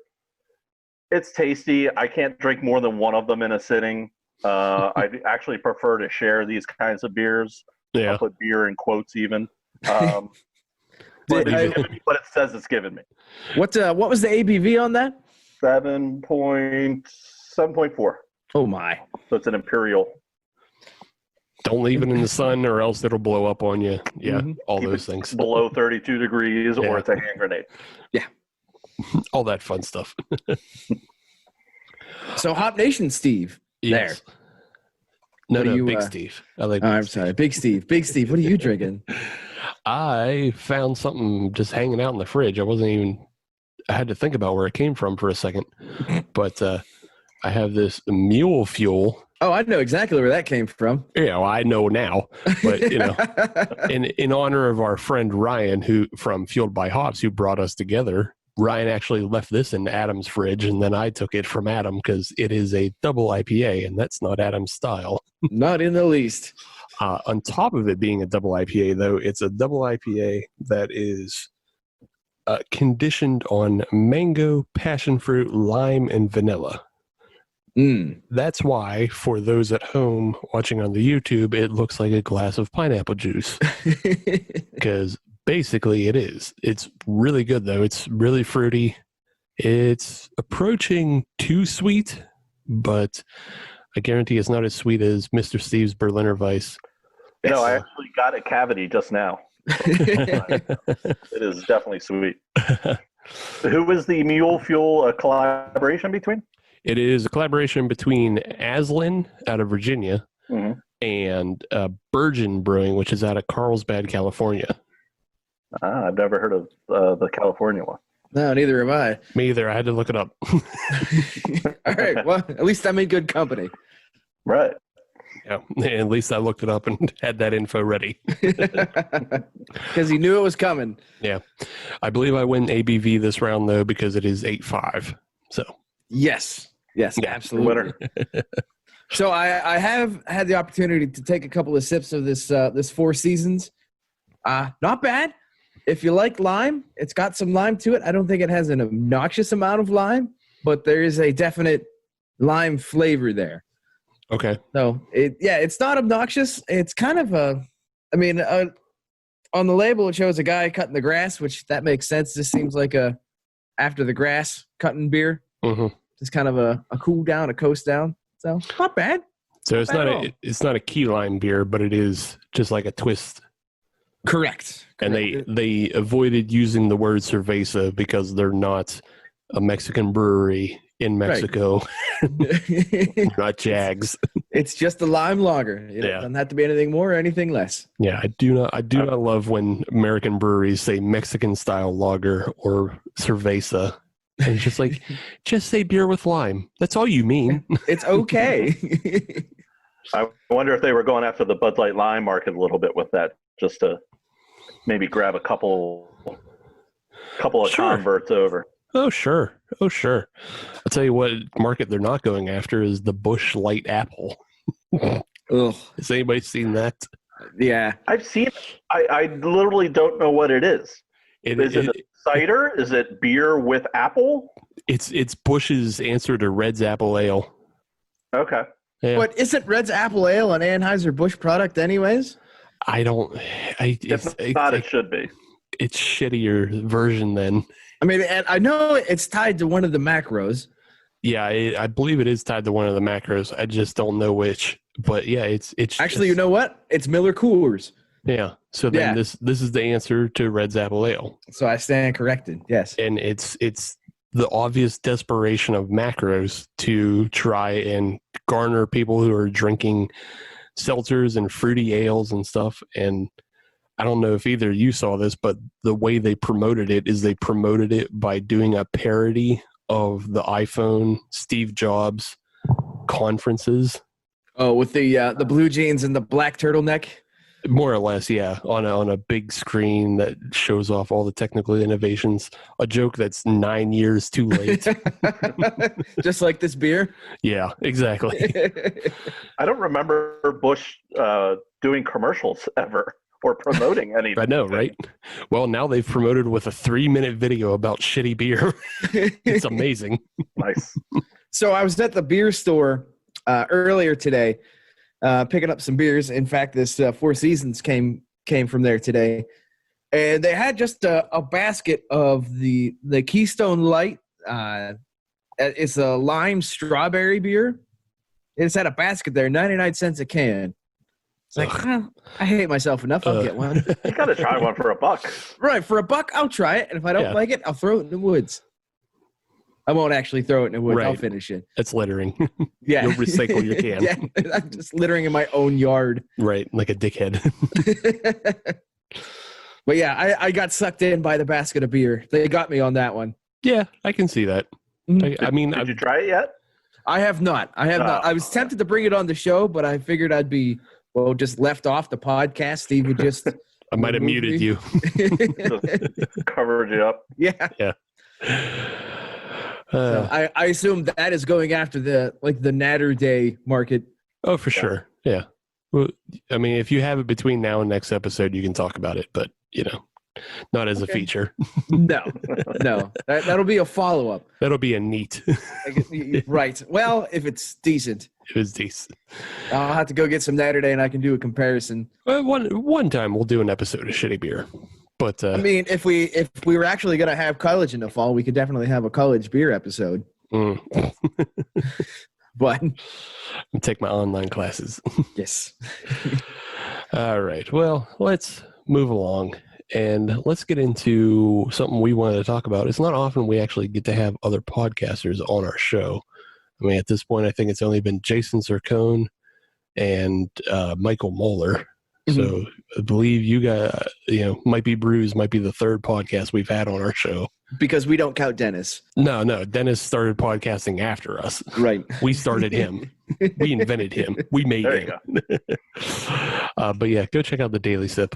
It's tasty. I can't drink more than one of them in a sitting. I actually prefer to share these kinds of beers. Yeah. I'll put beer in quotes even. But it's given me what it says it's given me. What was the ABV on that? 7.4. Oh my! So it's an imperial. Don't leave it in the sun or else it'll blow up on you. Yeah, all Keep those it things. below 32 degrees, Yeah. or it's a hand grenade. All that fun stuff. So Hop Nation, Steve. Yes. No, What do you, Big Steve. I like Oh, Big I'm Steve. sorry, Big Steve. Big Steve, what are you drinking? I found something just hanging out in the fridge. I had to think about where it came from for a second. But I have this Mule Fuel. Oh, I know exactly where that came from. Well, I know now. But, in honor of our friend Ryan, who from Fueled by Hops, who brought us together, Ryan actually left this in Adam's fridge, and then I took it from Adam because it is a double IPA, and that's not Adam's style. Not in the least. On top of it being a double IPA, though, it's a double IPA that is conditioned on mango, passion fruit, lime, and vanilla. That's why, for those at home watching on the YouTube, it looks like a glass of pineapple juice. Because basically it is. It's really good, though. It's really fruity. It's approaching too sweet, but I guarantee it's not as sweet as Mr. Steve's Berliner Weiss. No, I actually got a cavity just now. It is definitely sweet. Who is the Mule Fuel a collaboration between? It is a collaboration between Aslan out of Virginia and Bergen Brewing, which is out of Carlsbad, California. I've never heard of the California one. No, neither have I. Me either. I had to look it up. All right. Well, at least I'm in good company. Right. Yeah, at least I looked it up and had that info ready. Because he knew it was coming. Yeah. I believe I win ABV this round, though, because it is 8.5. So. Yes. Yes, Yeah, absolutely. winner. So I have had the opportunity to take a couple of sips of this Four Seasons. Not bad. If you like lime, it's got some lime to it. I don't think it has an obnoxious amount of lime, but there is a definite lime flavor there. Okay. So it's not obnoxious. It's kind of on the label it shows a guy cutting the grass, which that makes sense. This seems like a after the grass cutting beer. Mm-hmm. Just kind of a cool down, a coast down. So not bad. So it's Not bad it's not a key lime beer, but it is just like a twist. Correct. And they avoided using the word cerveza because they're not a Mexican brewery in Mexico, not Jags. It's just a lime lager. It doesn't have to be anything more or anything less. Yeah, I do not love when American breweries say Mexican style lager or cerveza. And it's just like, just say beer with lime. That's all you mean. It's okay. I wonder if they were going after the Bud Light Lime market a little bit with that, just to maybe grab a couple of converts over. Oh, sure. I'll tell you what market they're not going after is the Busch Light Apple. Ugh. Has anybody seen that? Yeah. I've seen it. I literally don't know what it is. Is it a cider? Is it beer with apple? It's Busch's answer to Red's Apple Ale. Okay. Yeah. But isn't Red's Apple Ale an Anheuser-Busch product anyways? It should be. It's shittier version then. I mean, and I know it's tied to one of the macros. Yeah, I believe it is tied to one of the macros. I just don't know which. But yeah, it's actually, you know what? It's Miller Coors. Yeah. So then Yeah. this is the answer to Red's Apple Ale. So I stand corrected. Yes. And it's the obvious desperation of macros to try and garner people who are drinking seltzers and fruity ales and stuff. And I don't know if either you saw this, but the way they promoted it is they promoted it by doing a parody of the iPhone Steve Jobs conferences. Oh, with the blue jeans and the black turtleneck. More or less, yeah, on a big screen that shows off all the technical innovations. A joke that's 9 years too late. Just like this beer. Yeah, exactly. I don't remember Busch doing commercials ever. or promoting anything. I know, right? Well, now they've promoted with a 3-minute video about shitty beer. It's amazing. Nice. So I was at the beer store earlier today, picking up some beers. In fact, this Four Seasons came from there today, and they had just a basket of the Keystone Light. It's a lime strawberry beer. It's had a basket there, 99 cents a can. It's like, I hate myself enough. I'll get one. You got to try one for $1. Right, for $1, I'll try it, and if I don't like it, I'll throw it in the woods. I won't actually throw it in the woods. Right. I'll finish it. It's littering. Yeah. You'll recycle your can. Yeah, I'm just littering in my own yard. Right, like a dickhead. But yeah, I got sucked in by the basket of beer. They got me on that one. Yeah, I can see that. I mean, Did you try it yet? I have not. I was tempted to bring it on the show, but I figured I'd be, just left off the podcast. Steve would just... I might have muted you. Just covered you up. Yeah. Yeah. So I assume that is going after the Natter Day market. Oh, for sure. Yeah. Well, I mean, if you have it between now and next episode, you can talk about it, but not as a feature. No. That'll be a follow-up. That'll be a neat. Right. Well, if it's decent. It was decent. I'll have to go get some Natter Day and I can do a comparison. Well, one time we'll do an episode of shitty beer. But I mean, if we were actually going to have college in the fall, we could definitely have a college beer episode. But take my online classes. Yes. All right. Well, let's move along and let's get into something we wanted to talk about. It's not often we actually get to have other podcasters on our show. I mean, at this point, I think it's only been Jason Zircone and Michael Moeller. So I believe you got, Might Be Brews might be the third podcast we've had on our show. Because we don't count Dennis. No. Dennis started podcasting after us. Right. We started him. We invented him. We made him. But yeah, go check out the Daily Sip.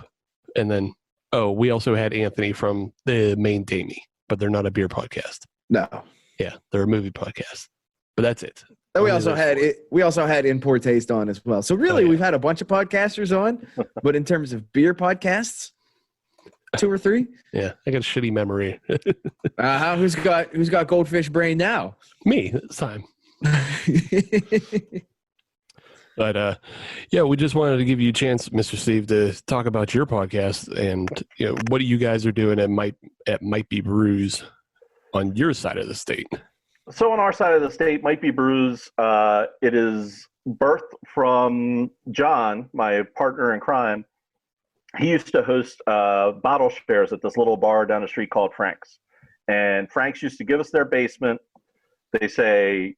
And then, we also had Anthony from the Main Damie, but they're not a beer podcast. No. Yeah, they're a movie podcast. But that's it. And we also had In Poor Taste on as well. So really, we've had a bunch of podcasters on, but in terms of beer podcasts, 2 or 3. Yeah, I got a shitty memory. Who's got Goldfish Brain now? Me this time. But we just wanted to give you a chance, Mr. Steve, to talk about your podcast and what you guys are doing at Might Be Brews on your side of the state. So on our side of the state, Might Be Brews, it is birthed from John, my partner in crime. He used to host bottle shares at this little bar down the street called Frank's. And Frank's used to give us their basement. They say,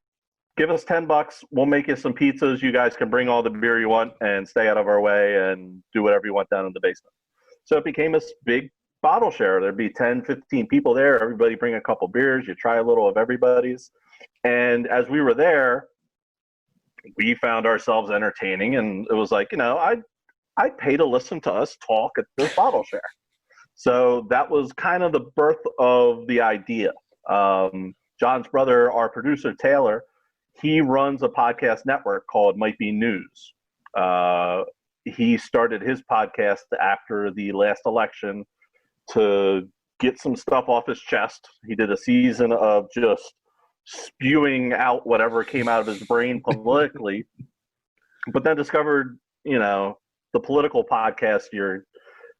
give us $10, we'll make you some pizzas. You guys can bring all the beer you want and stay out of our way and do whatever you want down in the basement. So it became this big bottle share. There'd be 10, 15 people there. Everybody bring a couple beers. You try a little of everybody's. And as we were there, we found ourselves entertaining. And it was like, I'd pay to listen to us talk at this bottle share. So that was kind of the birth of the idea. John's brother, our producer, Taylor, he runs a podcast network called Might Be News. He started his podcast after the last election to get some stuff off his chest. He did a season of just spewing out whatever came out of his brain politically, but then discovered, the political podcast,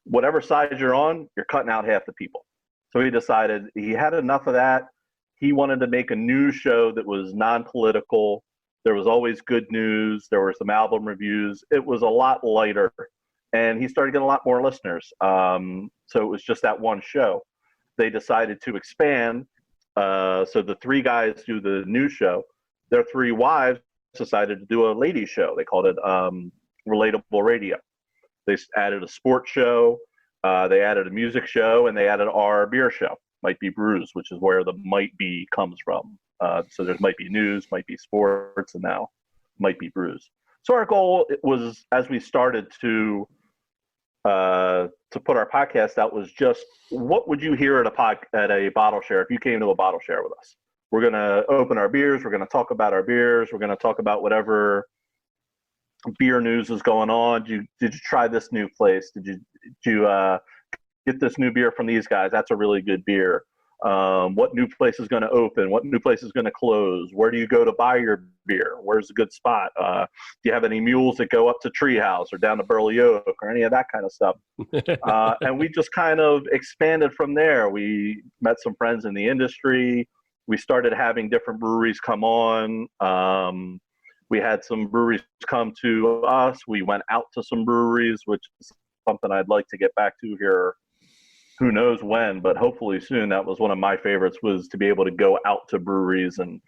whatever side you're on, you're cutting out half the people. So he decided he had enough of that. He wanted to make a news show that was non-political. There was always good news. There were some album reviews. It was a lot lighter. And he started getting a lot more listeners. So it was just that one show. They decided to expand. So the 3 guys do the news show. Their 3 wives decided to do a ladies show. They called it Relatable Radio. They added a sports show. They added a music show. And they added our beer show, Might Be Brews, which is where the Might Be comes from. So there's Might Be News, Might Be Sports, and now Might Be Brews. So our goal was, as we started to put our podcast out, was just what would you hear at a bottle share if you came to a bottle share with us? We're going to open our beers. We're going to talk about our beers. We're going to talk about whatever beer news is going on. Did you try this new place? Did you get this new beer from these guys? That's a really good beer. What new place is going to open? What new place is going to close? Where do you go to buy your beer? Where's a good spot? Do you have any mules that go up to Treehouse or down to Burley Oak or any of that kind of stuff? And we just kind of expanded from there. We met some friends in the industry. We started having different breweries come on. We had some breweries come to us. We went out to some breweries, which is something I'd like to get back to here. Who knows when, but hopefully soon. That was one of my favorites, was to be able to go out to breweries and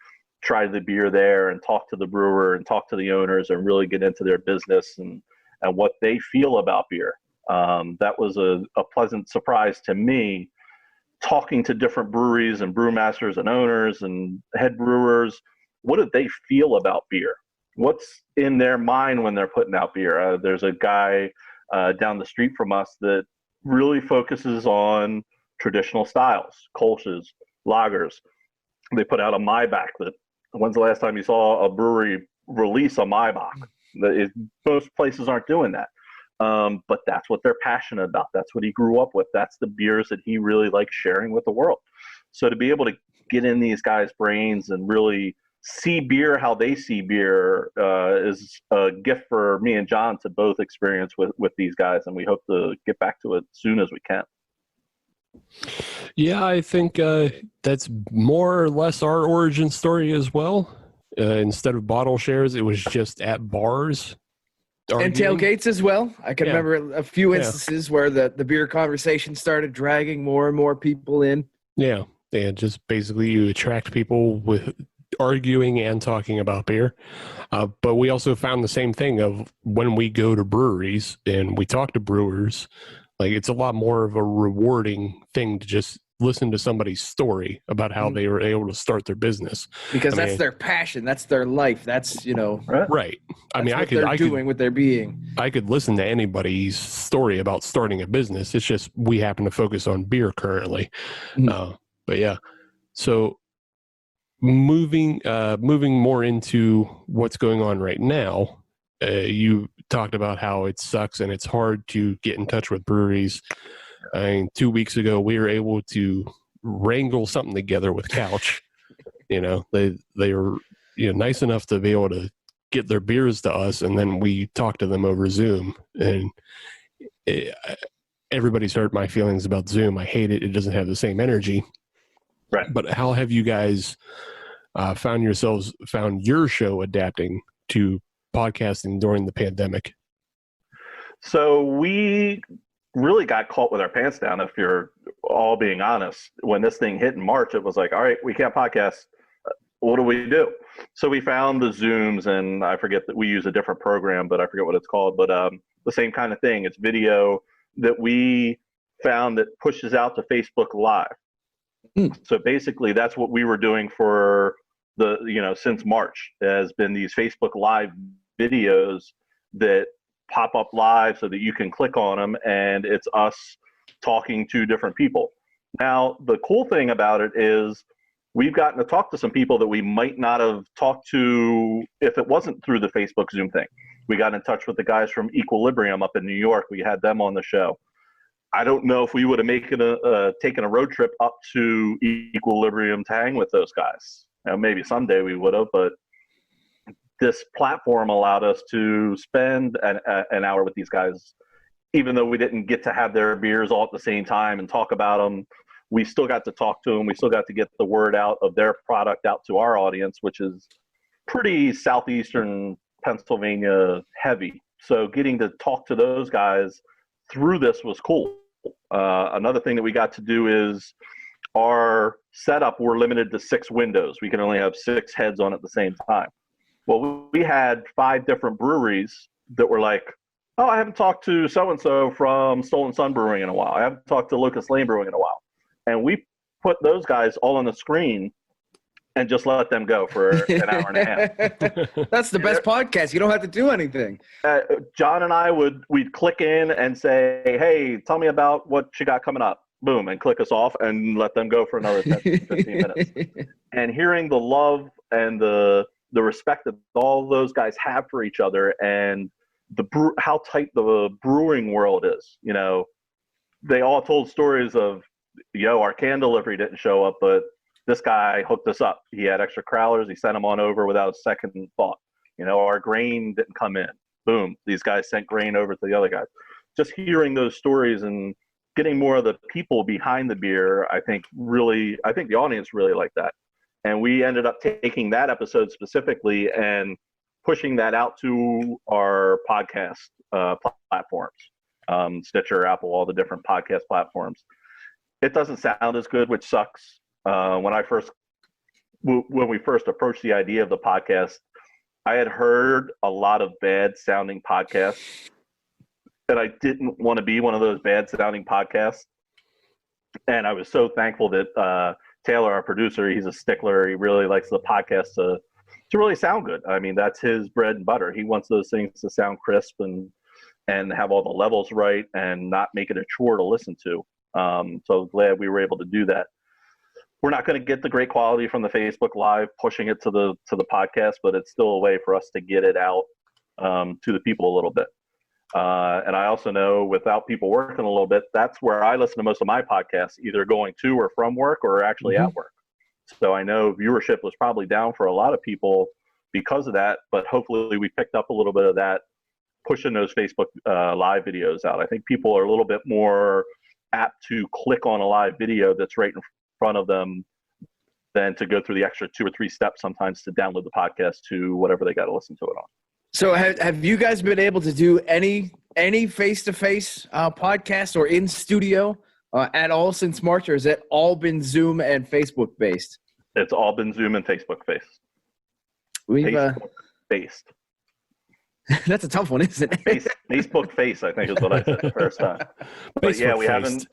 try the beer there and talk to the brewer and talk to the owners and really get into their business and what they feel about beer. That was a pleasant surprise to me, talking to different breweries and brewmasters and owners and head brewers. What do they feel about beer? What's in their mind when they're putting out beer? There's a guy down the street from us that really focuses on traditional styles, Kolsch's, lagers. They put out a Maibach. When's the last time you saw a brewery release a Maibach? Most places aren't doing that. But that's what they're passionate about. That's what he grew up with. That's the beers that he really likes sharing with the world. So to be able to get in these guys' brains and really see beer how they see beer is a gift for me and John to both experience with these guys, and we hope to get back to it as soon as we can. Yeah, I think that's more or less our origin story as well. Instead of bottle shares, it was just at bars. And tailgates as well. I can remember a few instances where the beer conversation started dragging more and more people in. Yeah, just basically you attract people with arguing and talking about beer. But we also found the same thing of when we go to breweries and we talk to brewers, like it's a lot more of a rewarding thing to just listen to somebody's story about how they were able to start their business. Because that's their passion. That's their life. That's, right. I mean, I could doing with their being. I could listen to anybody's story about starting a business. It's just, we happen to focus on beer currently. But yeah, so moving more into what's going on right now, you talked about how it sucks and it's hard to get in touch with breweries. I mean, 2 weeks ago we were able to wrangle something together with Couch. They were nice enough to be able to get their beers to us, and then we talked to them over Zoom. And everybody's hurt my feelings about Zoom. I hate it. It doesn't have the same energy. Right. But how have you guys found your show adapting to podcasting during the pandemic? So we really got caught with our pants down, if you're all being honest. When this thing hit in March, it was like, all right, we can't podcast. What do we do? So we found the Zooms, and I forget that we use a different program, but I forget what it's called. But the same kind of thing. It's video that we found that pushes out to Facebook Live. So basically, that's what we were doing for since March, has been these Facebook Live videos that pop up live so that you can click on them, and it's us talking to different people. Now, the cool thing about it is we've gotten to talk to some people that we might not have talked to if it wasn't through the Facebook Zoom thing. We got in touch with the guys from Equilibrium up in New York. We had them on the show. I don't know if we would have taken a road trip up to Equilibrium to hang with those guys. Maybe someday we would have, but this platform allowed us to spend an hour with these guys. Even though we didn't get to have their beers all at the same time and talk about them, we still got to talk to them. We still got to get the word out of their product out to our audience, which is pretty southeastern Pennsylvania heavy. So getting to talk to those guys through this was cool. Another thing that we got to do is our setup, we're limited to 6 windows. We can only have 6 heads on at the same time. Well, we had 5 different breweries that were like, oh, I haven't talked to so-and-so from Stolen Sun Brewing in a while. I haven't talked to Lucas Lane Brewing in a while. And we put those guys all on the screen and just let them go for an hour and a half. That's the best podcast. You don't have to do anything. John and I we'd click in and say, hey, tell me about what you got coming up. Boom, and click us off and let them go for another 10, 15 minutes. And hearing the love and the the respect that all those guys have for each other, and how tight the brewing world is. You know, they all told stories of, our can delivery didn't show up, but this guy hooked us up. He had extra crowlers. He sent them on over without a second thought. You know, our grain didn't come in. Boom. These guys sent grain over to the other guys. Just hearing those stories and getting more of the people behind the beer, I think the audience really liked that. And we ended up taking that episode specifically and pushing that out to our podcast platforms, Stitcher, Apple, all the different podcast platforms. It doesn't sound as good, which sucks. When we first approached the idea of the podcast, I had heard a lot of bad sounding podcasts, and I didn't want to be one of those bad sounding podcasts. And I was so thankful that Taylor, our producer, he's a stickler. He really likes the podcast to really sound good. I mean, that's his bread and butter. He wants those things to sound crisp and have all the levels right and not make it a chore to listen to. So glad we were able to do that. We're not going to get the great quality from the Facebook Live pushing it to the podcast, but it's still a way for us to get it out to the people a little bit. And I also know, without people working a little bit, that's where I listen to most of my podcasts, either going to or from work or actually at work. So I know viewership was probably down for a lot of people because of that, but hopefully we picked up a little bit of that pushing those Facebook live videos out. I think people are a little bit more apt to click on a live video that's right in front of them than to go through the extra 2 or 3 steps sometimes to download the podcast to whatever they got to listen to it on. So have you guys been able to do any face-to-face podcasts or in studio at all since March, or has it all been Zoom and Facebook based? It's all been Zoom and Facebook based. Facebook based. That's a tough one, isn't it? Facebook face, I think is what I said the first time. But yeah, we haven't.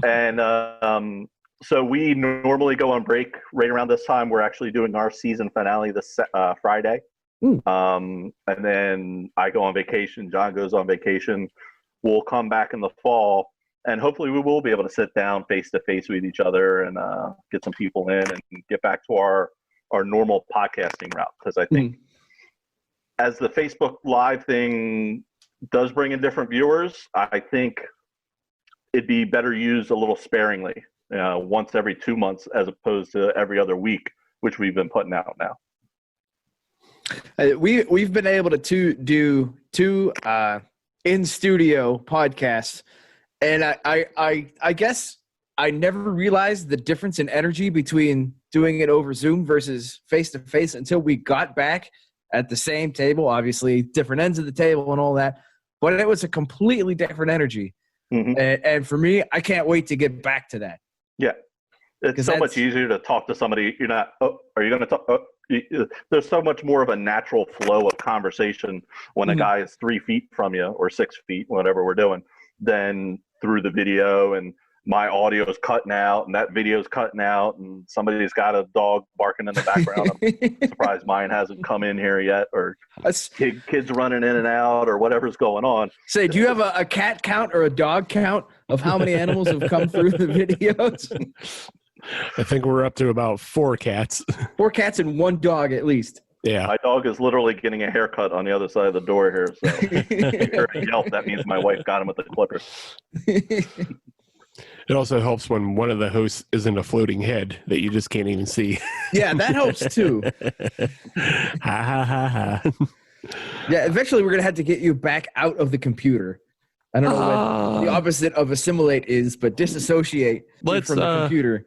And so we normally go on break right around this time. We're actually doing our season finale this Friday. And then I go on vacation. John goes on vacation. We'll come back in the fall, and hopefully we will be able to sit down face to face with each other and get some people in and get back to our normal podcasting route. Because I think as the Facebook Live thing does bring in different viewers, I think it'd be better used a little sparingly, once every 2 months as opposed to every other week, which we've been putting out now. We've been able to do 2 in studio podcasts, and I guess I never realized the difference in energy between doing it over Zoom versus face to face until we got back at the same table. Obviously, different ends of the table and all that, but it was a completely different energy. And for me, I can't wait to get back to that. Yeah, it's so much easier to talk to somebody. You're not. Oh, are you going to talk? Oh. There's so much more of a natural flow of conversation when a guy is 3 feet from you or 6 feet, whatever we're doing, than through the video, and my audio is cutting out and that video is cutting out and somebody's got a dog barking in the background. I'm surprised mine hasn't come in here yet, or kids running in and out or whatever's going on. Say, do you have a cat count or a dog count of how many animals have come through the videos? I think we're up to about 4 cats. 4 cats and 1 dog at least. Yeah. My dog is literally getting a haircut on the other side of the door here. So if you heard a yelp, that means my wife got him with the clippers. It also helps when one of the hosts isn't a floating head that you just can't even see. Yeah, that helps too. Ha ha ha ha. Yeah, eventually we're going to have to get you back out of the computer. I don't know what the opposite of assimilate is, but disassociate from the computer.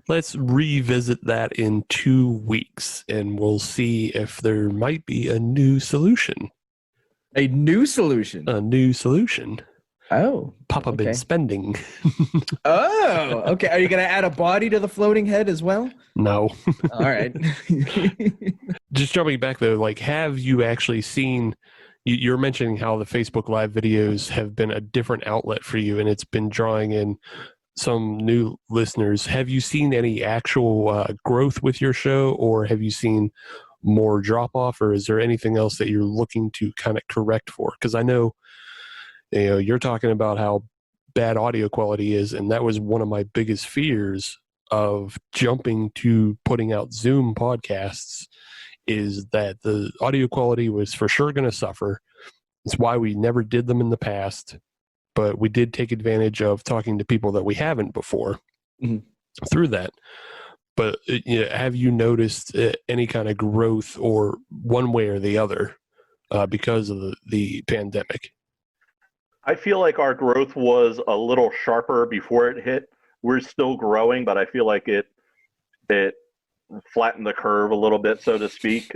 Let's revisit that in 2 weeks, and we'll see if there might be a new solution. A new solution? A new solution. Oh. Papa been spending. Oh, okay. Are you going to add a body to the floating head as well? No. All right. Just jumping back, though, like, have you actually seen... You're mentioning how the Facebook Live videos have been a different outlet for you, and it's been drawing in some new listeners. Have you seen any actual growth with your show, or have you seen more drop-off, or is there anything else that you're looking to kind of correct for? Because I know, you're talking about how bad audio quality is, and that was one of my biggest fears of jumping to putting out Zoom podcasts, is that the audio quality was for sure going to suffer. It's why we never did them in the past, but we did take advantage of talking to people that we haven't before through that. But have you noticed any kind of growth or one way or the other because of the pandemic? I feel like our growth was a little sharper before it hit. We're still growing, but I feel like it flattened the curve a little bit, so to speak.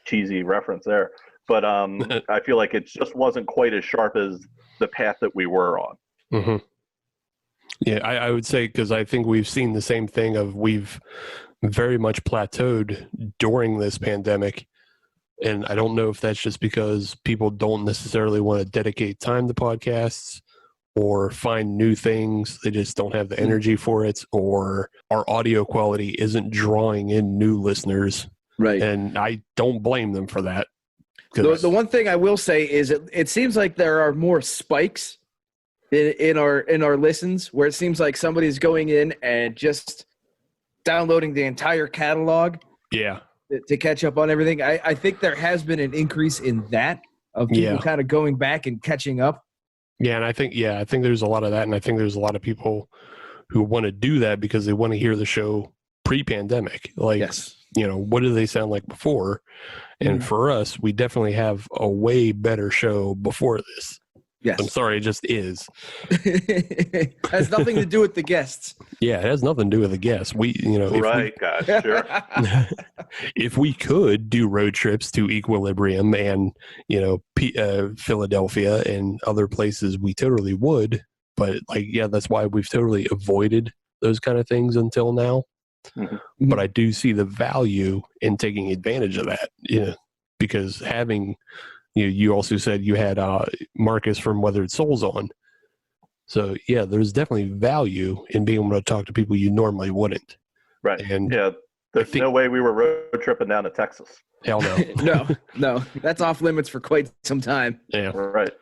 Cheesy reference there. But I feel like it just wasn't quite as sharp as the path that we were on. Mm-hmm. Yeah, I would say, because I think we've seen the same thing of we've very much plateaued during this pandemic. And I don't know if that's just because people don't necessarily want to dedicate time to podcasts or find new things. They just don't have the energy for it, or our audio quality isn't drawing in new listeners. Right. And I don't blame them for that. The one thing I will say is it seems like there are more spikes in our listens, where it seems like somebody's going in and just downloading the entire catalog. Yeah. To catch up on everything. I think there has been an increase in that, of people kind of going back and catching up. Yeah, and I think there's a lot of that, and I think there's a lot of people who want to do that because they want to hear the show pre-pandemic. Like, yes. What did they sound like before? And for us, we definitely have a way better show before this. Yes. I'm sorry, it just is. It has nothing to do with the guests. Yeah, it has nothing to do with the guests. Guys, sure. If we could do road trips to Equilibrium and, Philadelphia and other places, we totally would. But that's why we've totally avoided those kind of things until now. Mm-hmm. But I do see the value in taking advantage of that, because having... You also said you had Marcus from Weathered Souls on. So, yeah, there's definitely value in being able to talk to people you normally wouldn't. Right. And there's no way we were road tripping down to Texas. Hell no. No. That's off limits for quite some time. Yeah. Right.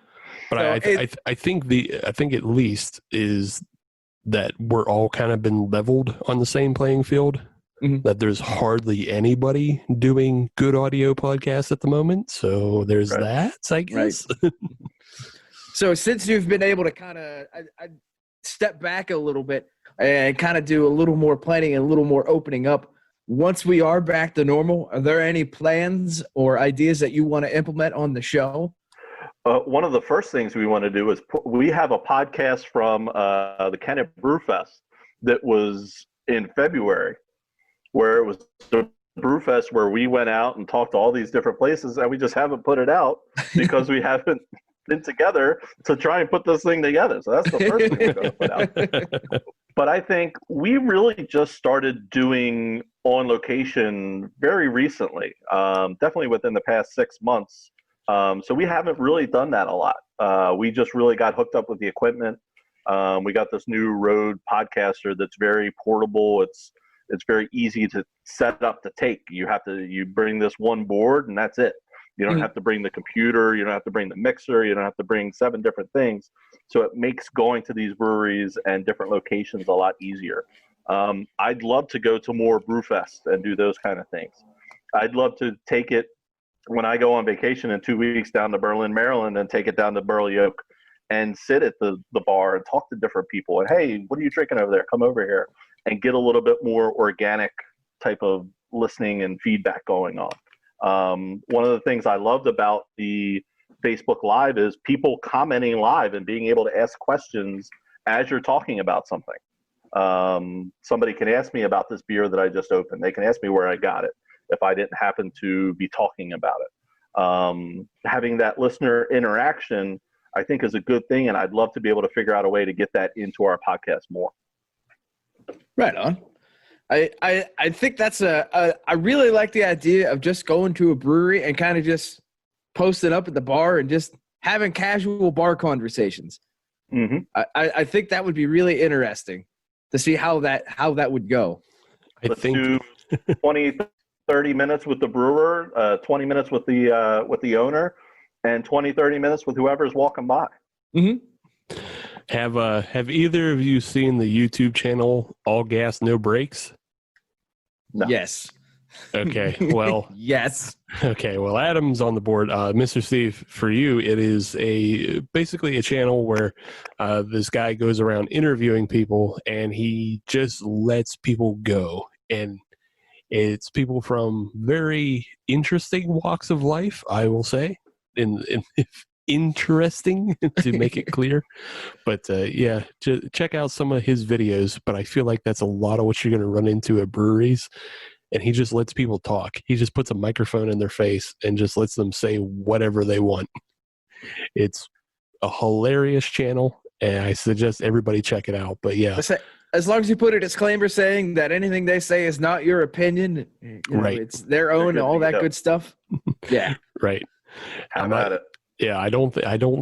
But so I think at least is that we're all kind of been leveled on the same playing field. Mm-hmm. That there's hardly anybody doing good audio podcasts at the moment. So there's that, I guess. Right. So since you've been able to kind of step back a little bit and kind of do a little more planning and a little more opening up, once we are back to normal, are there any plans or ideas that you want to implement on the show? One of the first things we want to do is we have a podcast from the Kennett Brew Fest that was in February, where it was the Brewfest where we went out and talked to all these different places, and we just haven't put it out because we haven't been together to try and put this thing together. So that's the first thing we're going to put out. But I think we really just started doing on location very recently, definitely within the past 6 months. So we haven't really done that a lot. We just really got hooked up with the equipment. We got this new Rode podcaster that's very portable. It's very easy to set up to take. You bring this one board and that's it. You don't have to bring the computer. You don't have to bring the mixer. You don't have to bring 7 different things. So it makes going to these breweries and different locations a lot easier. I'd love to go to more Brewfest and do those kind of things. I'd love to take it when I go on vacation in 2 weeks down to Berlin, Maryland, and take it down to Burley Oak and sit at the bar and talk to different people. And, hey, what are you drinking over there? Come over here. And get a little bit more organic type of listening and feedback going on. One of the things I loved about the Facebook Live is people commenting live and being able to ask questions as you're talking about something. Somebody can ask me about this beer that I just opened. They can ask me where I got it if I didn't happen to be talking about it. Having that listener interaction, I think, is a good thing, and I'd love to be able to figure out a way to get that into our podcast more. Right on. I think that's I really like the idea of just going to a brewery and kind of just posting up at the bar and just having casual bar conversations. Mm-hmm. I think that would be really interesting to see how that would go. Let's do 20, 30 minutes with the brewer, 20 minutes with the owner, and 20, 30 minutes with whoever's walking by. Mm-hmm. Have either of you seen the YouTube channel All Gas No Brakes? No. Yes. Okay, well, Yes. okay, well, Adam's on the board. Mr. Steve, for you, it is basically a channel where this guy goes around interviewing people, and he just lets people go. And it's people from very interesting walks of life, I will say, in interesting to make it clear. But yeah, check out some of his videos. But I feel like that's a lot of what you're going to run into at breweries. And he just lets people talk. He just puts a microphone in their face and just lets them say whatever they want. It's a hilarious channel, and I suggest everybody check it out. But yeah, as long as you put a disclaimer saying that anything they say is not your opinion, you know, right? It's their own, all that good stuff. Yeah, right. How about it? Yeah, I don't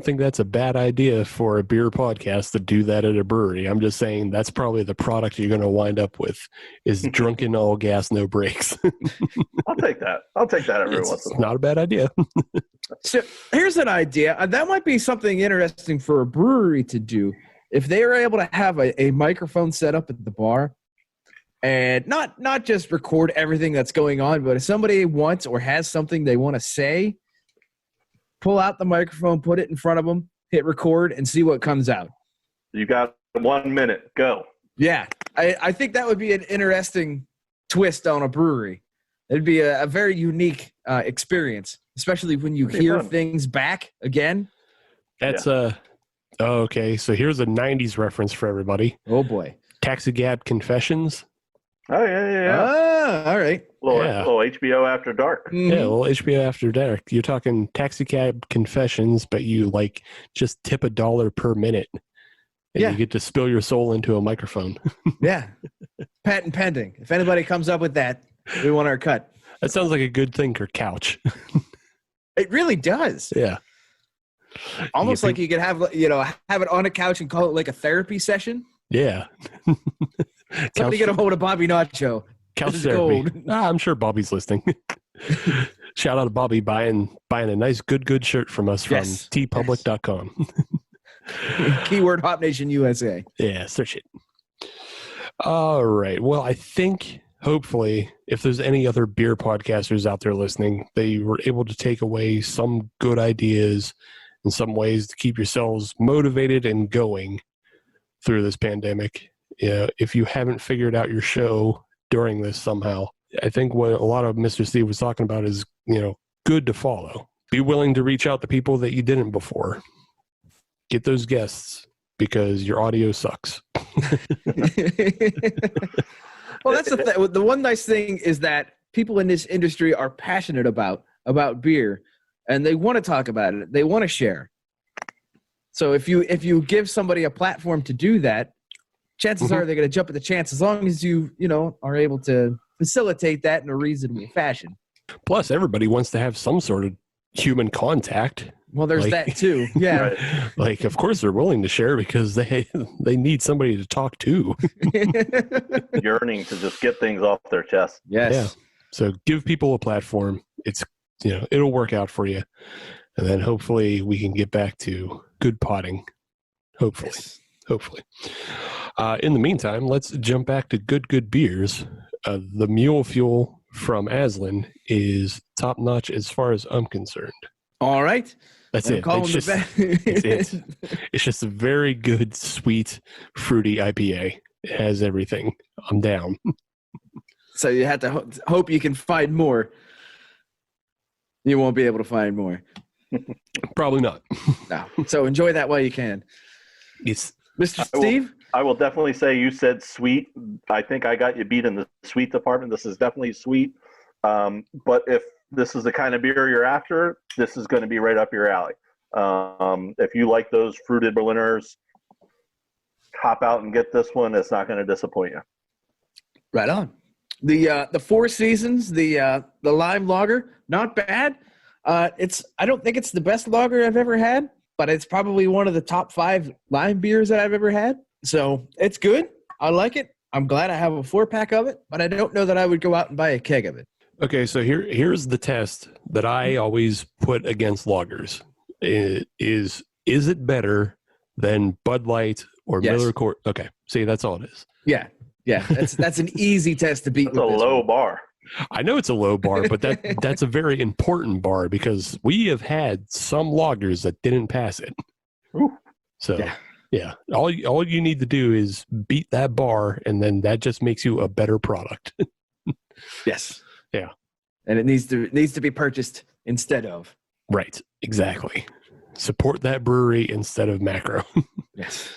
think that's a bad idea for a beer podcast to do that at a brewery. I'm just saying that's probably the product you're going to wind up with is drunken all gas, no brakes. I'll take that. I'll take that every once in a while. It's not a bad idea. So here's an idea. That might be something interesting for a brewery to do. If they were able to have a microphone set up at the bar and not just record everything that's going on, but if somebody wants or has something they want to say, pull out the microphone, put it in front of them, hit record, and see what comes out. You got 1 minute. Go. Yeah. I think that would be an interesting twist on a brewery. It'd be a very unique experience, especially when you hear things back again. That's okay, so here's a 90s reference for everybody. Oh, boy. Taxi Cab Confessions. Oh, yeah. Ah, all right. Little HBO After Dark. Mhm. Yeah, well, HBO After Dark. You're talking Taxi Cab Confessions, but you like just tip $1 per minute. And you get to spill your soul into a microphone. Yeah. Patent pending. If anybody comes up with that, we want our cut. That sounds like a good thing for couch. It really does. Yeah. Almost like you could have it on a couch and call it like a therapy session. Yeah. Somebody get a hold of Bobby Nacho. Couch This is therapy. gold. I'm sure Bobby's listening. Shout out to Bobby buying a nice good shirt from us from tpublic.com. Keyword Hop Nation USA. Yeah, search it. All right. Well, I think hopefully if there's any other beer podcasters out there listening, they were able to take away some good ideas and some ways to keep yourselves motivated and going through this pandemic. If you haven't figured out your show during this somehow, I think what a lot of Mr. Steve was talking about is, good to follow. Be willing to reach out to people that you didn't before. Get those guests because your audio sucks. Well, that's the one nice thing is that people in this industry are passionate about beer, and they want to talk about it. They want to share. So if you give somebody a platform to do that, chances are they're going to jump at the chance as long as you are able to facilitate that in a reasonable fashion. Plus, everybody wants to have some sort of human contact. Well, there's that too. Yeah. Right. Like, of course, they're willing to share because they need somebody to talk to. Yearning to just get things off their chest. Yes. Yeah. So give people a platform. It's it'll work out for you, and then hopefully we can get back to good potting. Hopefully. In the meantime, let's jump back to good beers. The Mule Fuel from Aslan is top notch as far as I'm concerned. All right. That's it. It's just a very good, sweet, fruity IPA. It has everything. I'm down. So you have to hope you can find more. You won't be able to find more. Probably not. No. So enjoy that while you can. It's Mr. Steve? I will definitely say you said sweet. I think I got you beat in the sweet department. This is definitely sweet. But if this is the kind of beer you're after, this is going to be right up your alley. If you like those fruited Berliners, hop out and get this one. It's not going to disappoint you. Right on. The Four Seasons, the lime lager, not bad. I don't think it's the best lager I've ever had, but it's probably one of the top 5 lime beers that I've ever had. So it's good. I like it. I'm glad I have a 4-pack of it, but I don't know that I would go out and buy a keg of it. okay. So here's the test that I always put against lagers. Is it better than Bud Light or Yes. Miller Coors? Okay. See, that's all it is. Yeah. That's an easy test to beat. That's with a this low one. bar. I know it's a low bar, but that's a very important bar because we have had some lagers that didn't pass it. Ooh. So yeah, all you need to do is beat that bar, and then that just makes you a better product. Yes. Yeah. And it needs to be purchased instead of. Right. Exactly. Support that brewery instead of macro. Yes.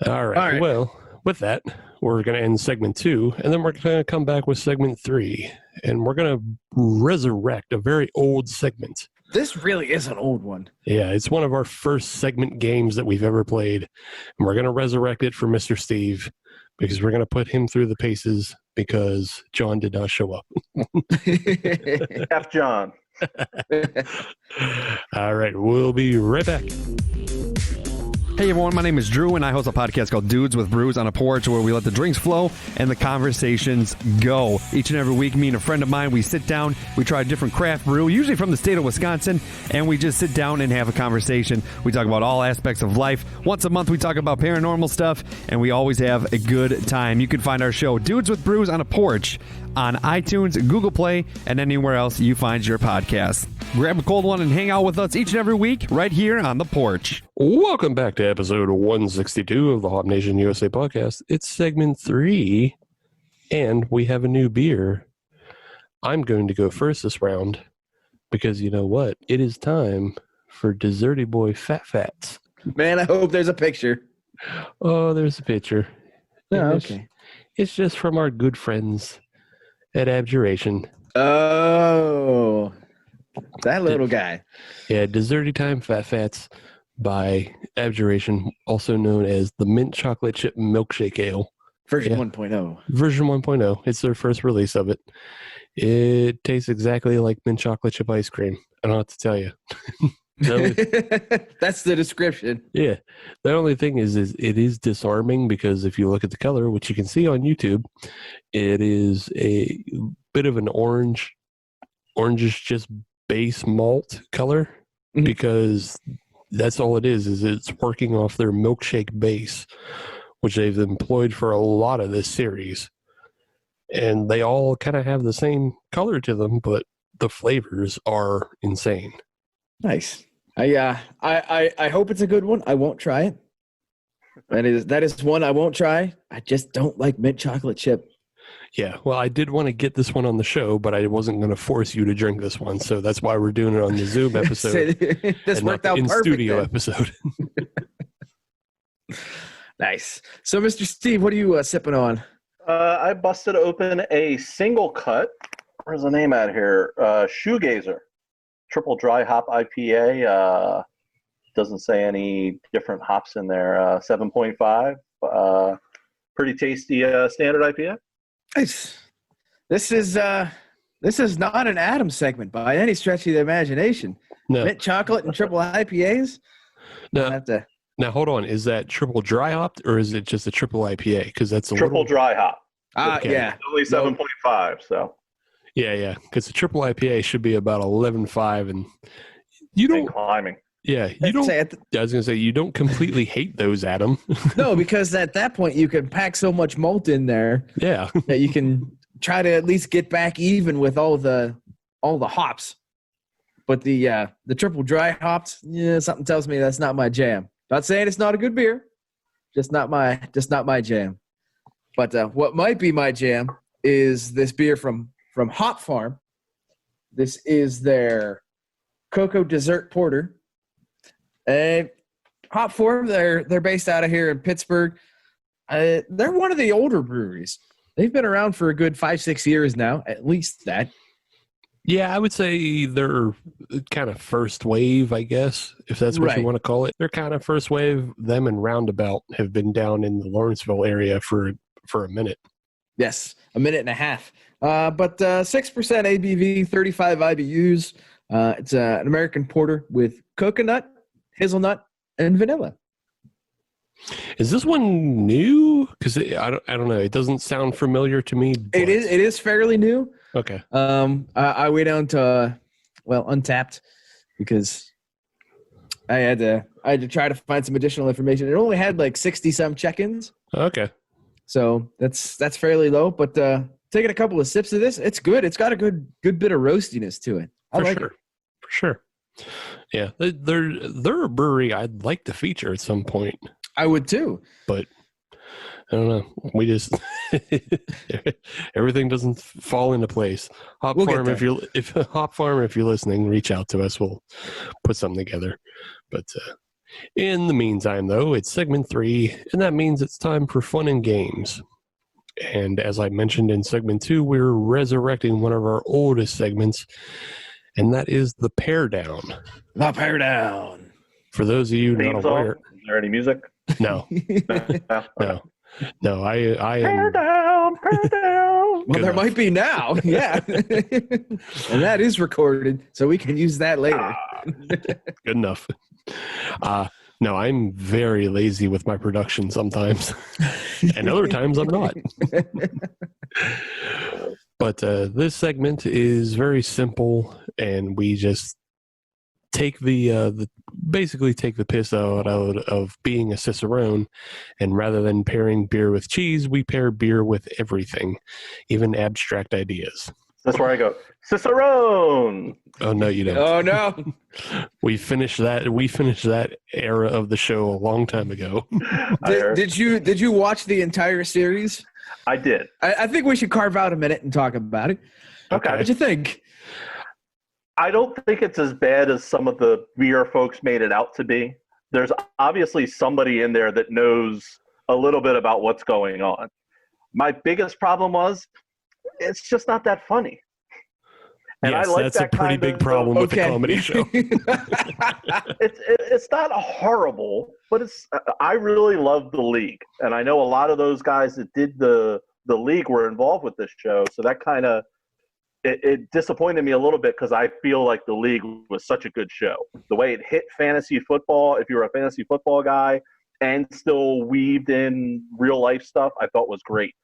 All right. Well, with that, we're going to end segment 2, and then we're going to come back with segment 3, and we're going to resurrect a very old segment. This really is an old one. Yeah, it's one of our first segment games that we've ever played, and we're going to resurrect it for Mr. Steve because we're going to put him through the paces because John did not show up. F. John. All right, we'll be right back. Hey everyone, my name is Drew, and I host a podcast called Dudes with Brews on a Porch, where we let the drinks flow and the conversations go. Each and every week, me and a friend of mine, we sit down, we try a different craft brew, usually from the state of Wisconsin, and we just sit down and have a conversation. We talk about all aspects of life. Once a month, we talk about paranormal stuff, and we always have a good time. You can find our show, Dudes with Brews on a Porch, on iTunes, Google Play, and anywhere else you find your podcasts. Grab a cold one and hang out with us each and every week right here on the porch. Welcome back to episode 162 of the Hop Nation USA podcast. It's segment 3, and we have a new beer. I'm going to go first this round because you know what? It is time for Desserty Boy Fat Fats. Man, I hope there's a picture. Oh, there's a picture. Oh, It's- okay. It's just from our good friends at Abjuration. Oh, that little guy. Yeah, Desserty Time Fat Fats by Abjuration, also known as the Mint Chocolate Chip Milkshake Ale. Version Yeah. 1.0. Version 1.0. It's their first release of it. It tastes exactly like mint chocolate chip ice cream. I don't have to tell you. That's the description. Yeah. The only thing is it is disarming because if you look at the color, which you can see on YouTube, it is a bit of an orangish just base malt color Mhm. because that's all it is it's working off their milkshake base, which they've employed for a lot of this series. And they all kind of have the same color to them, but the flavors are insane. Nice. I hope it's a good one. I won't try it. That is one I won't try. I just don't like mint chocolate chip. Yeah, well, I did want to get this one on the show, but I wasn't going to force you to drink this one, so that's why we're doing it on the Zoom episode This and not worked the out perfect. in-studio then. episode. Nice. So, Mr. Steve, what are you sipping on? I busted open a single cut. Where's the name at here? Shoegazer. Triple dry hop IPA. Doesn't say any different hops in there. 7.5. Pretty tasty standard IPA. Nice. This is not an Adam segment by any stretch of the imagination. No, Mint chocolate and triple IPAs. I no. have to. Now, hold on. Is that triple dry hopped, or is it just a triple IPA? Because that's a Triple little... dry hop. Okay. Yeah. Only 7.5. So Yeah. Because the triple IPA should be about 11.5, and you and don't... climbing. Yeah, you don't... Say I was going to say, you don't completely hate those, Adam. no, because at that point you can pack so much malt in there Yeah. that you can try to at least get back even with all the hops. But the triple dry hops, yeah, something tells me that's not my jam. Not saying it's not a good beer, just not my jam. But what might be my jam is this beer from Hop Farm. This is their Cocoa Dessert Porter. Hop Farm, they're based out of here in Pittsburgh. They're one of the older breweries. They've been around for a good 5-6 years now, at least that. Yeah, I would say they're kind of first wave, I guess, if that's what you Right. want to call it. They're kind of first wave. Them and Roundabout have been down in the Lawrenceville area for a minute. Yes, a minute and a half. But 6% ABV, 35 IBUs. It's an American porter with coconut, hazelnut, and vanilla. Is this one new? Because I don't know. It doesn't sound familiar to me. But... It is fairly new. Okay. I went down to Untapped because I had to try to find some additional information. It only had like 60 some check-ins, Okay. so that's fairly low. But taking a couple of sips of this. It's good. It's got a good bit of roastiness to it. I like it. For sure. Yeah, they're a brewery I'd like to feature at some point. I would too. But I don't know. We just everything doesn't fall into place. Hop Farm, if you're listening, reach out to us. We'll put something together. But in the meantime, though, it's segment 3, and that means it's time for fun and games. And as I mentioned in segment 2, we're resurrecting one of our oldest segments, and that is the Pairdown. The Pairdown. For those of you not aware, is there any music? No. No, I am. Pairdown. Well, there might be now. Yeah. And that is recorded, so we can use that later. Good enough. No, I'm very lazy with my production sometimes, and other times I'm not. But this segment is very simple, and we just take basically take the piss out of being a cicerone, and rather than pairing beer with cheese, we pair beer with everything, even abstract ideas. That's where I go, Cicerone. Oh no, you don't. Oh no. We finished that era of the show a long time ago. Did you watch the entire series? I did. I think we should carve out a minute and talk about it. Okay. What'd you think? I don't think it's as bad as some of the beer folks made it out to be. There's obviously somebody in there that knows a little bit about what's going on. My biggest problem was it's just not that funny. And yes, I like that's that a pretty big problem with the comedy show. It's not horrible, but I really love the league, and I know a lot of those guys that did the league were involved with this show, so that kind of it disappointed me a little bit because I feel like the league was such a good show. The way it hit fantasy football, if you're a fantasy football guy, and still weaved in real life stuff, I thought was great.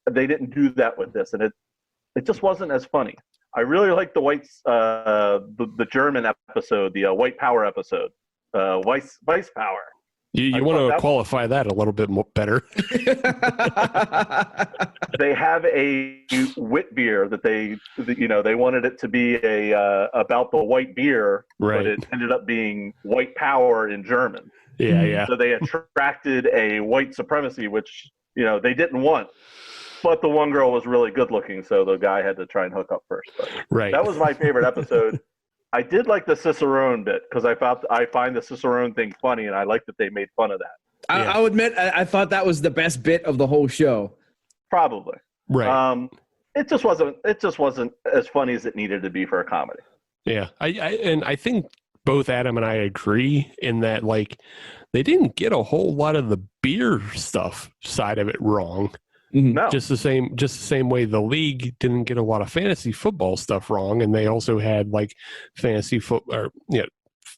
They didn't do that with this, and it just wasn't as funny. I really like the the German episode, the White Power episode, Vice Power. You want to qualify that a little bit more better. They have a wit beer that they wanted it to be about the white beer, right. But it ended up being White Power in German. Yeah. So they attracted a white supremacy, which they didn't want. But the one girl was really good looking, so the guy had to try and hook up first. But right. That was my favorite episode. I did like the Cicerone bit because I find the Cicerone thing funny, and I like that they made fun of that. I'll admit, I thought that was the best bit of the whole show. Probably. Right. It just wasn't as funny as it needed to be for a comedy. Yeah. I think both Adam and I agree in that, like, they didn't get a whole lot of the beer stuff side of it wrong. No. Just the same way the league didn't get a lot of fantasy football stuff wrong, and they also had like fantasy football,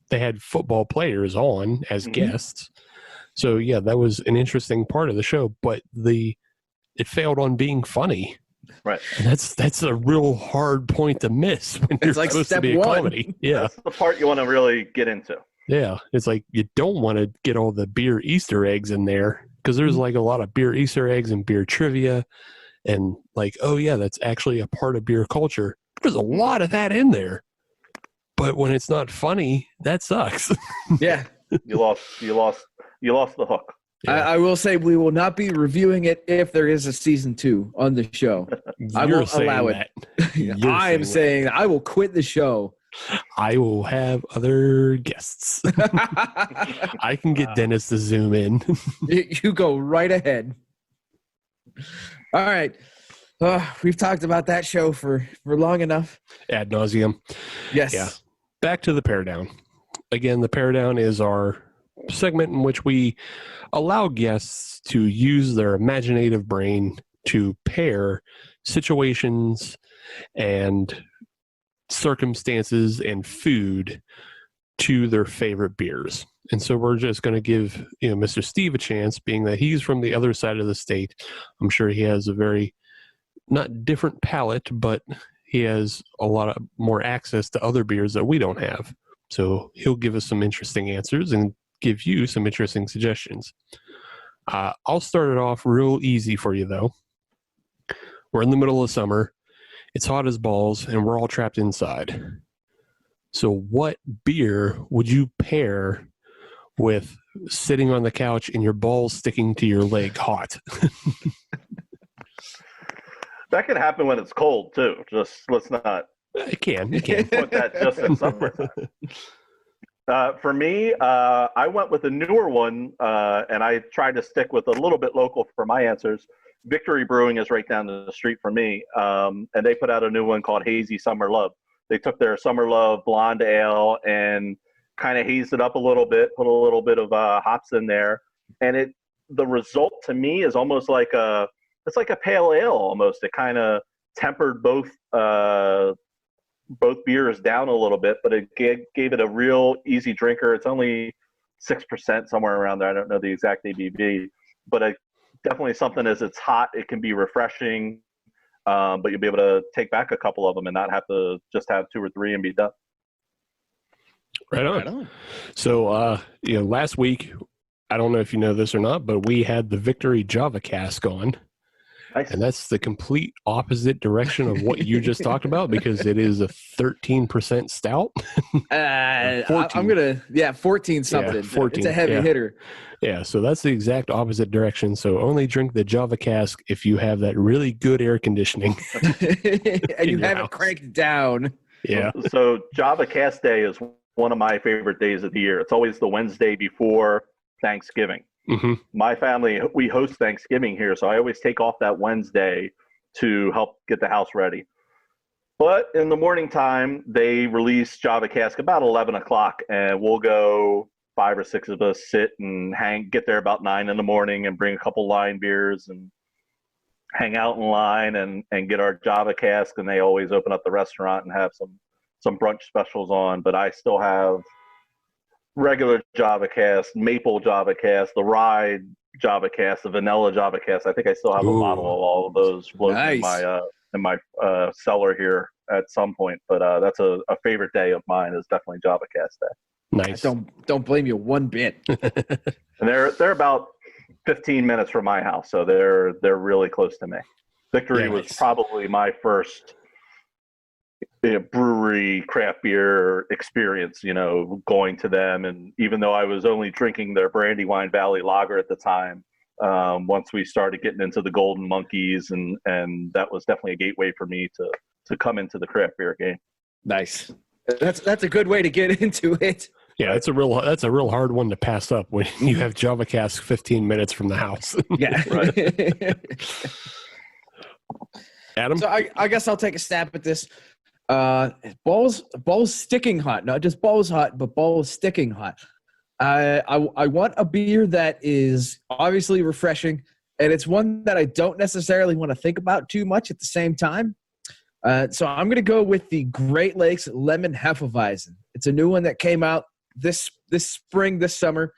they had football players on as guests. So yeah, that was an interesting part of the show, but it failed on being funny. Right. And that's a real hard point to miss when you're like supposed to step be a one. comedy. Yeah. That's the part you want to really get into. Yeah. It's like you don't want to get all the beer Easter eggs in there, because there's like a lot of beer Easter eggs and beer trivia, and like, oh yeah, that's actually a part of beer culture. There's a lot of that in there, but when it's not funny, that sucks. Yeah, you lost the hook. Yeah. I will say we will not be reviewing it if there is a season 2 on the show. I won't allow it. I am saying I will quit the show. I will have other guests. I can get Dennis to zoom in. You go right ahead. All right. We've talked about that show for long enough. Ad nauseum. Yes. Yeah. Back to the Pairdown. Again, the Pairdown is our segment in which we allow guests to use their imaginative brain to pair situations and circumstances and food to their favorite beers. And so we're just going to give Mr. Steve a chance, being that he's from the other side of the state. I'm sure he has a very not different palate, but he has a lot of more access to other beers that we don't have. So he'll give us some interesting answers and give you some interesting suggestions. I'll start it off real easy for you, though. We're in the middle of summer. It's hot as balls, and we're all trapped inside. So what beer would you pair with sitting on the couch and your balls sticking to your leg hot? That can happen when it's cold too. Just let's not It can. put that just in summertime. For me, I went with a newer one, and I tried to stick with a little bit local for my answers. Victory Brewing is right down the street from me, and they put out a new one called Hazy Summer Love. They took their Summer Love blonde ale and kind of hazed it up a little bit, put a little bit of hops in there, and the result to me is almost like it's like a pale ale almost. It kind of tempered both beers down a little bit, but it gave it a real easy drinker. It's only 6%, somewhere around there. I don't know the exact ABV, but definitely something as it's hot, it can be refreshing, but you'll be able to take back a couple of them and not have to just have 2 or 3 and be done. Right on. So, last week, I don't know if you know this or not, but we had the Victory Java Cask on. Nice. And that's the complete opposite direction of what you just talked about, because it is a 13% stout. 14 something. 14, it's a heavy hitter. Yeah, so that's the exact opposite direction. So only drink the Java Cask if you have that really good air conditioning. And you have it cranked down. Yeah. So Java Cask Day is one of my favorite days of the year. It's always the Wednesday before Thanksgiving. Mm-hmm. My family, we host Thanksgiving here, so I always take off that Wednesday to help get the house ready. But in the morning time, they release Java Cask about 11 o'clock, and we'll go 5 or 6 of us sit and get there about 9 in the morning and bring a couple line beers and hang out in line and get our Java Cask. And they always open up the restaurant and have some brunch specials on. But I still have regular Java Cask, maple Java Cask, the rye Java Cask, the vanilla Java Cask. I think I still have a bottle of all of those floating in my cellar here at some point. But that's a favorite day of mine, is definitely Java Cask Day. Nice. Don't blame you one bit. And they're about 15 minutes from my house, so they're really close to me. Victory was probably my first brewery craft beer experience, going to them. And even though I was only drinking their Brandywine Valley Lager at the time, once we started getting into the Golden Monkeys, and that was definitely a gateway for me to come into the craft beer game. Nice. That's a good way to get into it. Yeah, that's a real hard one to pass up when you have Java Cask 15 minutes from the house. Yeah. Right. Adam? So I guess I'll take a stab at this. Balls sticking hot, not just balls hot, but balls sticking hot. I want a beer that is obviously refreshing, and it's one that I don't necessarily want to think about too much at the same time. So I'm going to go with the Great Lakes Lemon Hefeweizen. It's a new one that came out this spring, this summer.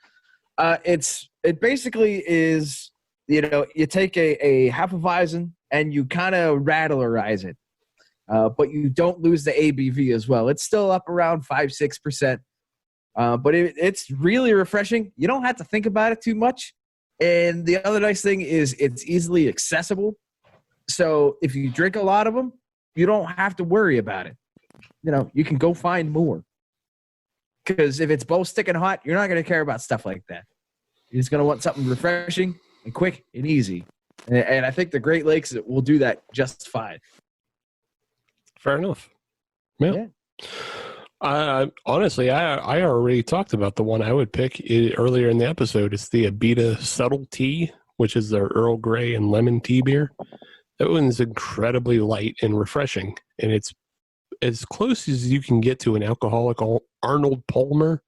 It basically is, you take a Hefeweizen and you kind of rattlerize it. But you don't lose the ABV as well. It's still up around 5-6%. But it's really refreshing. You don't have to think about it too much. And the other nice thing is it's easily accessible. So if you drink a lot of them, you don't have to worry about it. You can go find more. Because if it's both sticking hot, you're not going to care about stuff like that. You're just going to want something refreshing and quick and easy. And I think the Great Lakes will do that just fine. Fair enough. Yeah. Honestly, I already talked about the one I would pick earlier in the episode. It's the Abita Subtle Tea, which is their Earl Grey and lemon tea beer. That one's incredibly light and refreshing, and it's as close as you can get to an alcoholic Arnold Palmer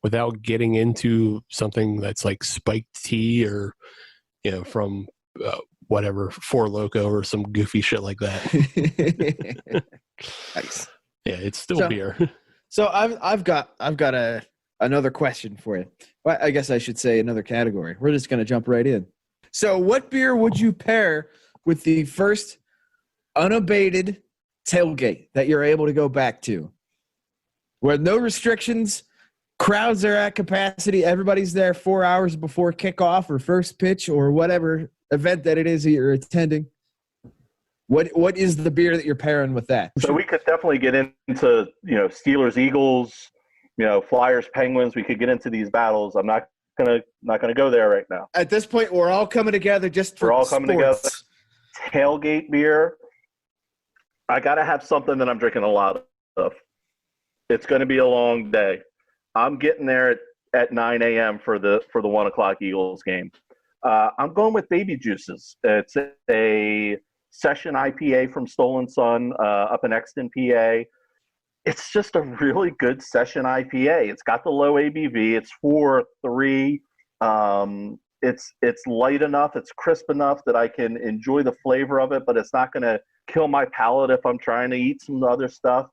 without getting into something that's like spiked tea or, from whatever, Four Loko or some goofy shit like that. Nice. Yeah, it's still beer. So I've got another question for you. Well, I guess I should say another category. We're just going to jump right in. So what beer would you pair with the first unabated tailgate that you're able to go back to, where no restrictions, crowds are at capacity, everybody's there 4 hours before kickoff or first pitch or whatever event that it is that you're attending? What is the beer that you're pairing with that? So we could definitely get into, Steelers, Eagles, Flyers, Penguins. We could get into these battles. I'm not gonna go there right now. At this point, we're all coming together just for We're all coming sports. together. Tailgate beer. I gotta have something that I'm drinking a lot of. It's going to be a long day. I'm getting there at 9 a.m. for the 1 o'clock Eagles game. I'm going with Baby Juices. It's a session IPA from Stolen Sun up in Exton, PA. It's just a really good session IPA. It's got the low ABV. It's 4.3. It's light enough. It's crisp enough that I can enjoy the flavor of it, but it's not going to kill my palate if I'm trying to eat some other stuff.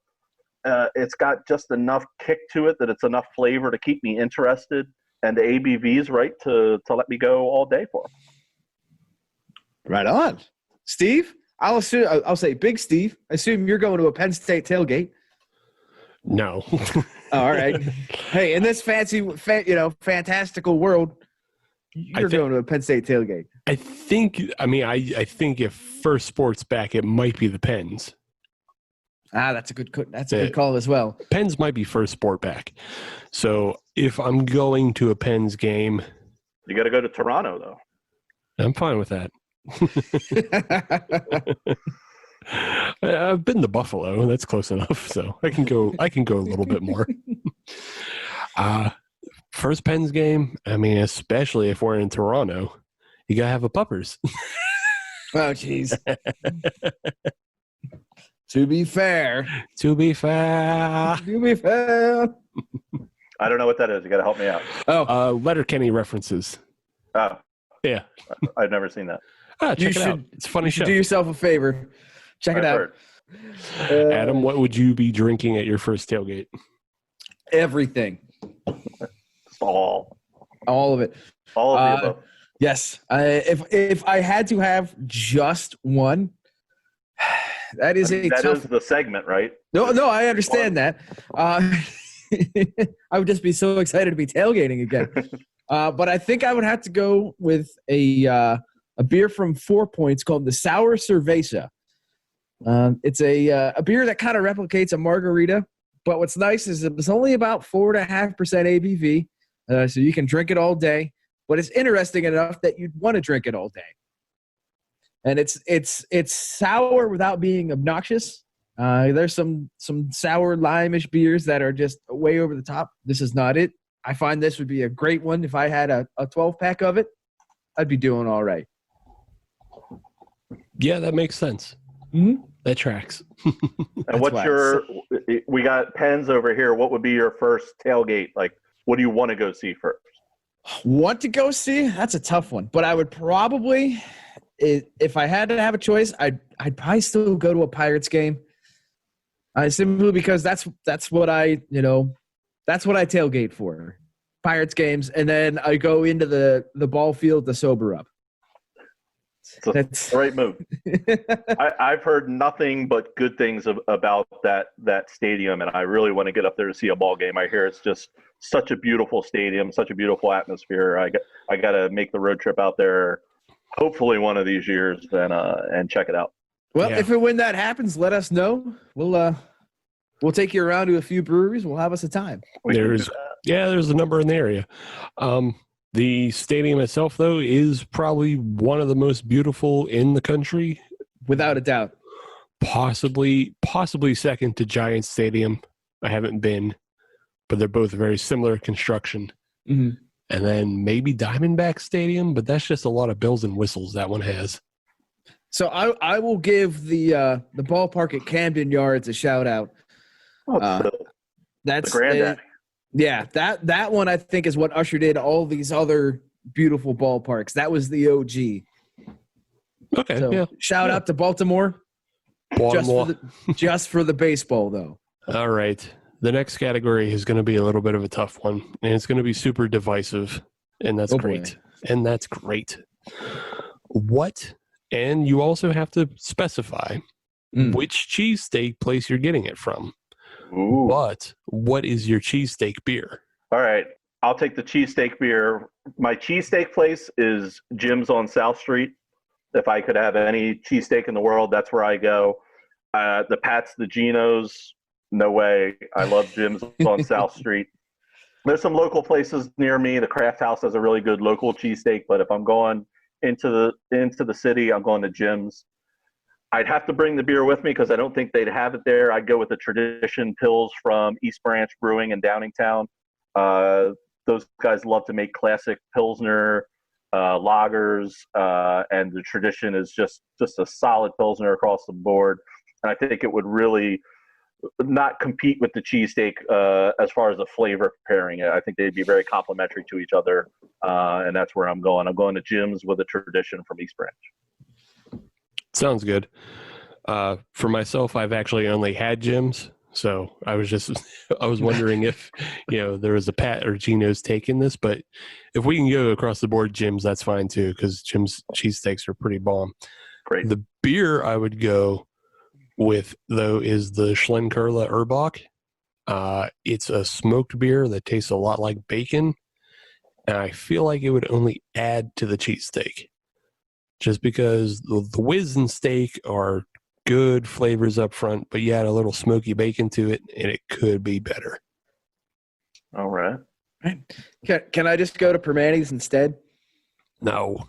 It's got just enough kick to it that it's enough flavor to keep me interested, and the ABV is right to let me go all day for it. Right on. Steve, I'll say Big Steve. I assume you're going to a Penn State tailgate. No. All right. Hey, in this fantastical world, you're going to a Penn State tailgate. I think if first sports back, it might be the Pens. That's a good call as well. Pens might be first sport back. So if I'm going to a Pens game, you got to go to Toronto, though. I'm fine with that. I've been to Buffalo. That's close enough. So I can go a little bit more. First Pens game, especially if we're in Toronto, you got to have a puppers. Oh, jeez. To be fair. I don't know what that is. You got to help me out. Letterkenny references. Oh. Yeah. I've never seen that. Check it out. It's a funny show. Do yourself a favor. Check it out. Adam, what would you be drinking at your first tailgate? Everything. All of it. All of the above. Yes. If I had to have just one, that is the segment, right? No, I understand that. I would just be so excited to be tailgating again. But I think I would have to go with a beer from 4 Points called the Sour Cerveza. It's a beer that kind of replicates a margarita, but what's nice is it's only about 4.5% ABV, so you can drink it all day. But it's interesting enough that you'd want to drink it all day. And it's sour without being obnoxious. There's some sour lime-ish beers that are just way over the top. This is not it. I find this would be a great one. If I had a 12-pack of it, I'd be doing all right. Yeah, that makes sense. Mm-hmm. That tracks. And we got Pens over here. What would be your first tailgate? Like, what do you want to go see first? Want to go see? That's a tough one. But I would probably, if I had to have a choice, I'd probably still go to a Pirates game. Simply because that's what I tailgate for. Pirates games, and then I go into the ball field to sober up. That's the right move. I've heard nothing but good things about that stadium, and I really want to get up there to see a ball game. I hear it's just such a beautiful stadium, such a beautiful atmosphere. I got to make the road trip out there, hopefully one of these years, and check it out. Well, if and when that happens, let us know. We'll take you around to a few breweries. We'll have us a time. There's a number in the area. The stadium itself, though, is probably one of the most beautiful in the country. Without a doubt. Possibly second to Giants Stadium. I haven't been, but they're both very similar construction. Mm-hmm. And then maybe Diamondback Stadium, but that's just a lot of bells and whistles that one has. So I will give the ballpark at Camden Yards a shout out. That's the granddaddy. Yeah, that one I think is what ushered in all these other beautiful ballparks. That was the OG. Okay, so shout out to Baltimore. Just for the baseball, though. All right. The next category is going to be a little bit of a tough one, and it's going to be super divisive, and that's great. Boy. And that's great. What? And you also have to specify which cheesesteak place you're getting it from. Ooh. But what is your cheesesteak beer? All right. I'll take the cheesesteak beer. My cheesesteak place is Jim's on South Street. If I could have any cheesesteak in the world, that's where I go. The Pats, the Genos, no way. I love Jim's on South Street. There's some local places near me. The Craft House has a really good local cheesesteak, but if I'm going into the city, I'm going to Jim's. I'd have to bring the beer with me because I don't think they'd have it there. I'd go with the Tradition Pills from East Branch Brewing in Downingtown. Those guys love to make classic Pilsner lagers, and the Tradition is just a solid Pilsner across the board. And I think it would really not compete with the cheesesteak as far as the flavor pairing. I think they'd be very complementary to each other, and that's where I'm going. I'm going to Jim's with a Tradition from East Branch. Sounds good. For myself, I've actually only had Jim's, so I was wondering if there was a Pat or Gino's take in this, but if we can go across the board Jim's, that's fine too, because Jim's cheesesteaks are pretty bomb. Great. The beer I would go with, though, is the Schlenkerla Erbach. It's a smoked beer that tastes a lot like bacon, and I feel like it would only add to the cheesesteak. Just because the whiz and steak are good flavors up front, but you add a little smoky bacon to it, and it could be better. All right. Can I just go to Permanis instead? No.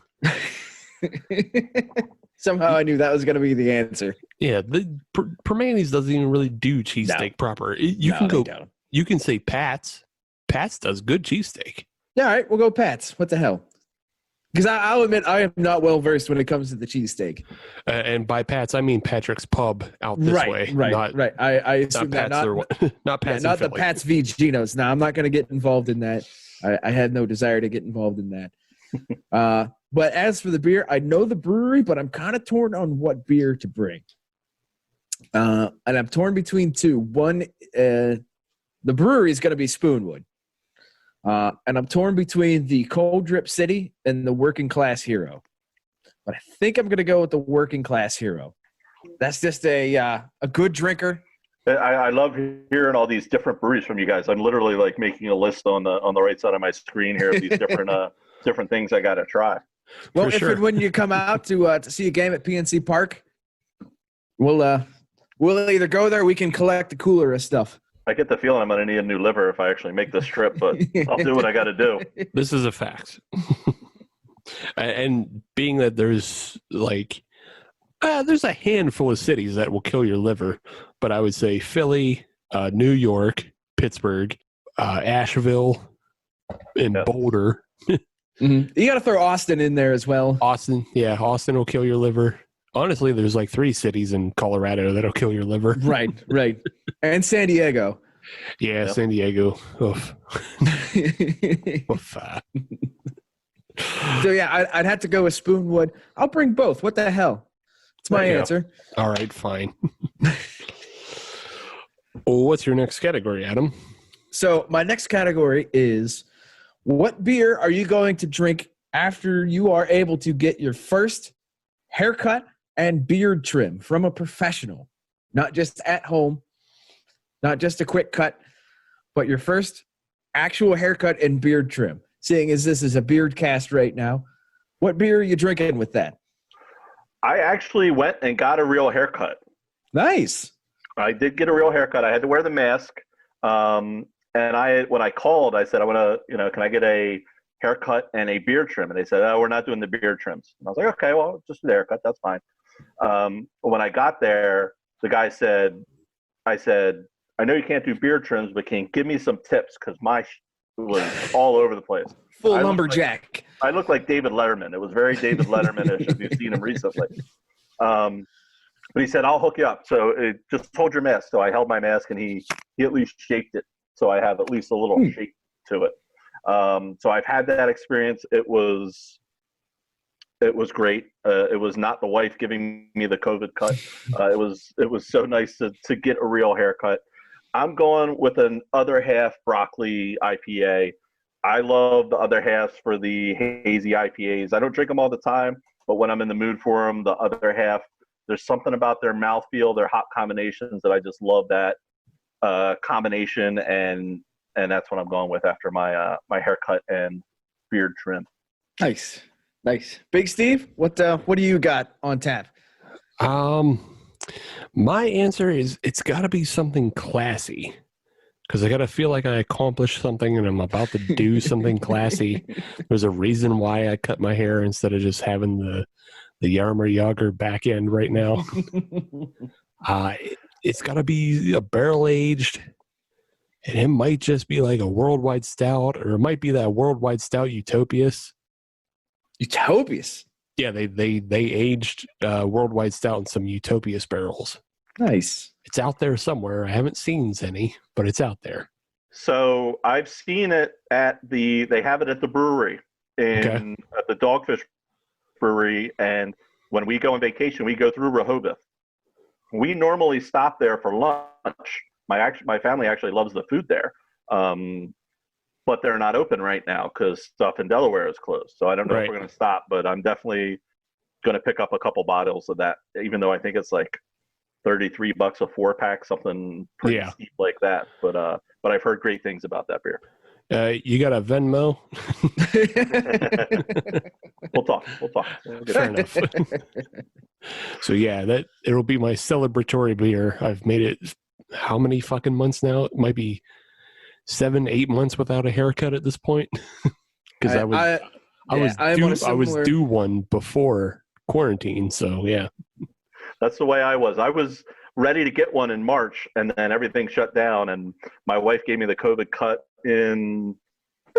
Somehow I knew that was going to be the answer. Yeah, the Permanis doesn't even really do cheesesteak proper. You can say Pat's. Pat's does good cheesesteak. Yeah, all right, we'll go Pat's. What the hell? Because I'll admit I am not well versed when it comes to the cheesesteak. And by Pat's, I mean Patrick's Pub out this way. Right. I assume not Pat's not Pat's. not the Pat's v Geno's. Now I'm not going to get involved in that. I had no desire to get involved in that. But as for the beer, I know the brewery, but I'm kind of torn on what beer to bring. And I'm torn between two. One, the brewery is going to be Spoonwood. And I'm torn between the Cold Drip City and the Working Class Hero. But I think I'm going to go with the Working Class Hero. That's just a good drinker. I love hearing all these different breweries from you guys. I'm literally like making a list on the right side of my screen here of these different things I got to try. Well, and when you come out to see a game at PNC Park, we'll either go there or we can collect the cooler of stuff. I get the feeling I'm going to need a new liver if I actually make this trip, but I'll do what I got to do. This is a fact. And being that there's there's a handful of cities that will kill your liver, but I would say Philly, New York, Pittsburgh, Asheville, and Boulder. Mm-hmm. You got to throw Austin in there as well. Austin will kill your liver. Honestly, there's like 3 cities in Colorado that'll kill your liver. Right. And San Diego. Yeah, San Diego. Oof. Oof. So yeah, I'd have to go with Spoonwood. I'll bring both. What the hell? It's my answer. All right, fine. Well, what's your next category, Adam? So my next category is, what beer are you going to drink after you are able to get your first haircut and beard trim from a professional? Not just at home, not just a quick cut, but your first actual haircut and beard trim. Seeing as this is a beard cast right now, what beer are you drinking with that? I actually went and got a real haircut. Nice. I did get a real haircut. I had to wear the mask. And when I called, I said, I want to, can I get a haircut and a beard trim? And they said, oh, we're not doing the beard trims. And I was like, okay, well, just the haircut. That's fine. When I got there, the guy said, I know you can't do beard trims, but can you give me some tips? Because my was all over the place. Full lumberjack. I look like David Letterman. It was very David Letterman-ish if you've seen him recently. But he said, I'll hook you up. So just hold your mask. So I held my mask, and he at least shaped it. So I have at least a little shape to it. So I've had that experience. It was great. It was not the wife giving me the COVID cut. It was so nice to get a real haircut. I'm going with an other half broccoli IPA. I love the other halves for the hazy IPAs. I don't drink them all the time, but when I'm in the mood for them, the other half, there's something about their mouthfeel, their hop combinations that I just love that combination, and that's what I'm going with after my my haircut and beard trim. Nice. Nice. Big Steve, what do you got on tap? My answer is it's got to be something classy, because I got to feel like I accomplished something and I'm about to do something classy. There's a reason why I cut my hair instead of just having the Yarmer Yager back end right now. It's got to be a barrel aged, and it might just be like a worldwide stout, or it might be that worldwide stout Utopias. Utopias. Yeah, they aged worldwide stout in some Utopias barrels. Nice. It's out there somewhere. I haven't seen any, but it's out there. So I've seen it they have it at the brewery at the Dogfish Brewery, and when we go on vacation, we go through Rehoboth. We normally stop there for lunch. My family actually loves the food there, but they're not open right now because stuff in Delaware is closed. So I don't know if we're going to stop, but I'm definitely going to pick up a couple bottles of that, even though I think it's like $33 a 4-pack, something pretty steep like that. But I've heard great things about that beer. You got a Venmo? We'll talk. Fair enough. So yeah, it'll be my celebratory beer. I've made it how many fucking months now? It might be 7-8 months without a haircut at this point. Because I was due one before quarantine. So yeah. That's the way I was. I was ready to get one in March, and then everything shut down, and my wife gave me the COVID cut in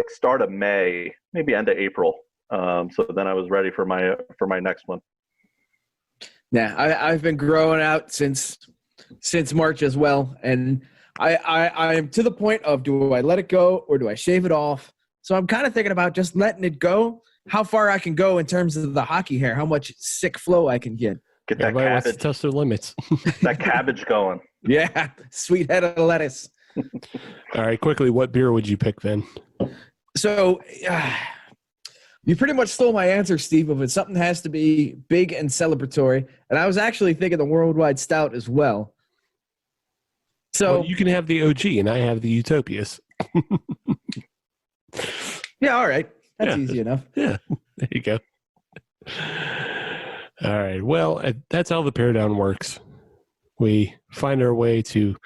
start of May, maybe end of April. So then I was ready for my next one. Yeah, I've been growing out since March as well, and I am to the point of, do I let it go or do I shave it off? So I'm kind of thinking about just letting it go. How far I can go in terms of the hockey hair, how much sick flow I can get. Get that Everybody wants to cabbage, test their limits. that cabbage going. Yeah, sweet head of lettuce. All right, quickly, what beer would you pick then? So you pretty much stole my answer, Steve, of it. Something has to be big and celebratory. And I was actually thinking the worldwide stout as well. So you can have the OG and I have the Utopias. Yeah, all right. That's easy enough. Yeah, there you go. All right. Well, that's how the Pairdown works. We find our way to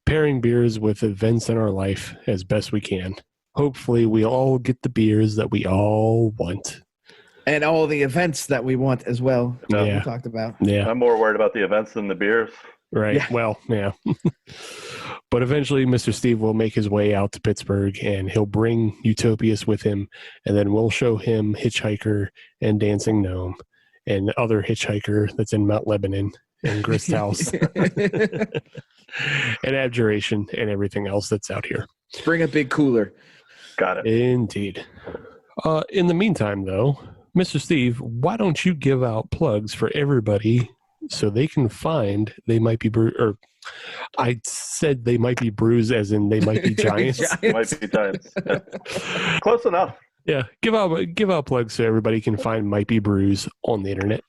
pairing beers with events in our life as best we can. Hopefully, we all get the beers that we all want. And all the events that we want as well. Yeah. We talked about. Yeah. I'm more worried about the events than the beers. Right. Yeah. Well, yeah. But eventually, Mr. Steve will make his way out to Pittsburgh, and he'll bring Utopias with him, and then we'll show him Hitchhiker and Dancing Gnome and other Hitchhiker that's in Mount Lebanon and Grist House and Abjuration and everything else that's out here. Bring a big cooler. Got it. Indeed. In the meantime, though, Mr. Steve, why don't you give out plugs for everybody so they can find They Might Be Brews, or I said They Might Be Brews as in They Might Be Giants. Might be Giants. Yeah. Close enough. Yeah, give out plugs so everybody can find Might Be Brews on the internet.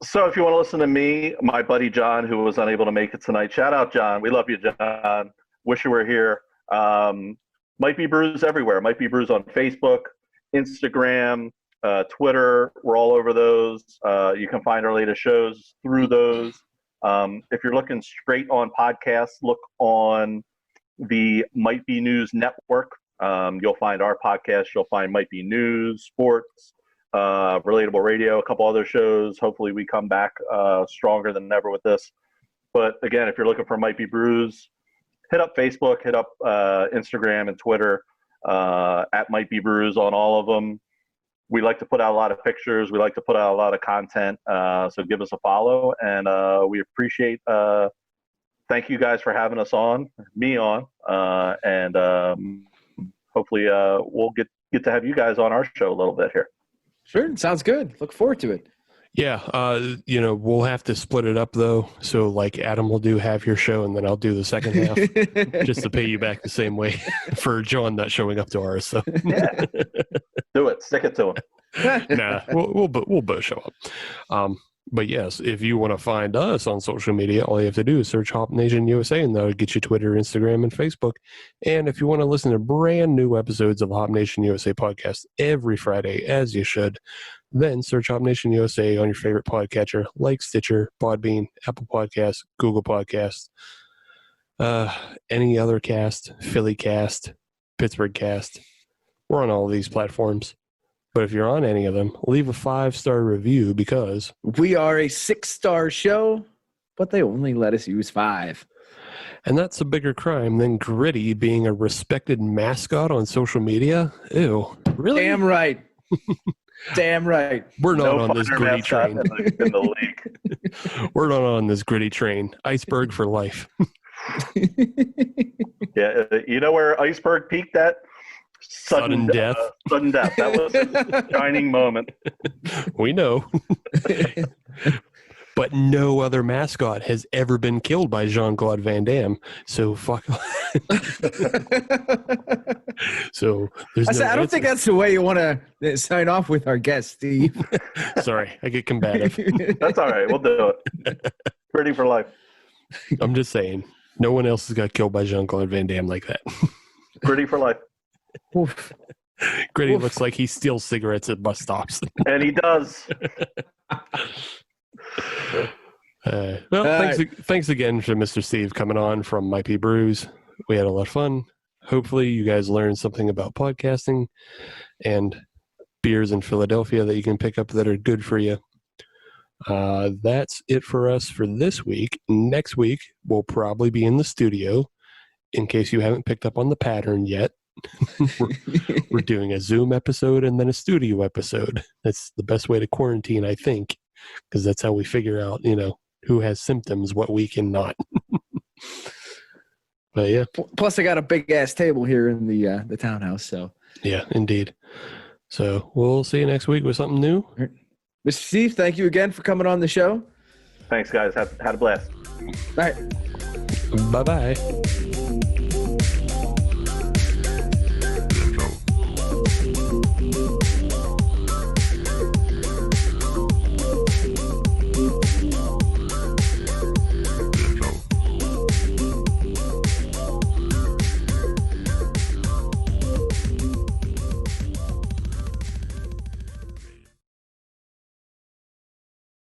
So if you want to listen to me, my buddy John, who was unable to make it tonight, shout out John. We love you, John. Wish you were here. Might Be Brews everywhere. Might Be Brews on Facebook, Instagram, Twitter. We're all over those. You can find our latest shows through those. If you're looking straight on podcasts, look on the Might Be News Network. You'll find our podcast. You'll find Might Be News, Sports, Relatable Radio, a couple other shows. Hopefully we come back stronger than ever with this. But again, if you're looking for Might Be Brews, hit up Facebook, hit up Instagram and Twitter at Might Be Brews on all of them. We like to put out a lot of pictures. We like to put out a lot of content. So give us a follow, and we appreciate. Thank you guys for having us on, and hopefully we'll get to have you guys on our show a little bit here. Sure, sounds good. Look forward to it. Yeah, we'll have to split it up though. So like Adam will do half your show, and then I'll do the second half, just to pay you back the same way for John not showing up to ours. So Yeah, do it. Stick it to him. Nah, we'll both show up. But yes, if you want to find us on social media, all you have to do is search Hop Nation USA, and that'll get you Twitter, Instagram, and Facebook. And if you want to listen to brand new episodes of the Hop Nation USA podcast every Friday, as you should, then search Hop Nation USA on your favorite podcatcher like Stitcher, Podbean, Apple Podcasts, Google Podcasts, any other cast, Philly Cast, Pittsburgh Cast. We're on all of these platforms. But if you're on any of them, leave a 5-star review because we are a 6-star show, but they only let us use 5. And that's a bigger crime than Gritty being a respected mascot on social media. Ew. Really? Damn right. Damn right. We're not No on this funner Gritty mascot train. in the league. We're not on this Gritty train. Iceberg for life. Yeah, you know where Iceberg peaked at? Sudden death. Sudden death. That was a shining moment. We know. But no other mascot has ever been killed by Jean-Claude Van Damme. So fuck. So there's no I don't think that's the way you want to sign off with our guest, Steve. Sorry, I get combative. That's all right. We'll do it. Pretty for life. I'm just saying, no one else has got killed by Jean-Claude Van Damme like that. Pretty for life. Oof. Gritty looks like he steals cigarettes at bus stops. And he does. Thanks again to Mr. Steve coming on from Might Be Brews. We had a lot of fun. Hopefully you guys learned something about podcasting and beers in Philadelphia that you can pick up that are good for you. That's it for us for this week. Next week, we'll probably be in the studio. In case you haven't picked up on the pattern yet, we're doing a Zoom episode and then a studio episode. That's the best way to quarantine, I think, because that's how we figure out, who has symptoms, what we cannot. But yeah. Plus, I got a big ass table here in the townhouse. So Yeah, indeed. So we'll see you next week with something new. Mr. Steve, thank you again for coming on the show. Thanks, guys. Had a blast. All right. Bye-bye.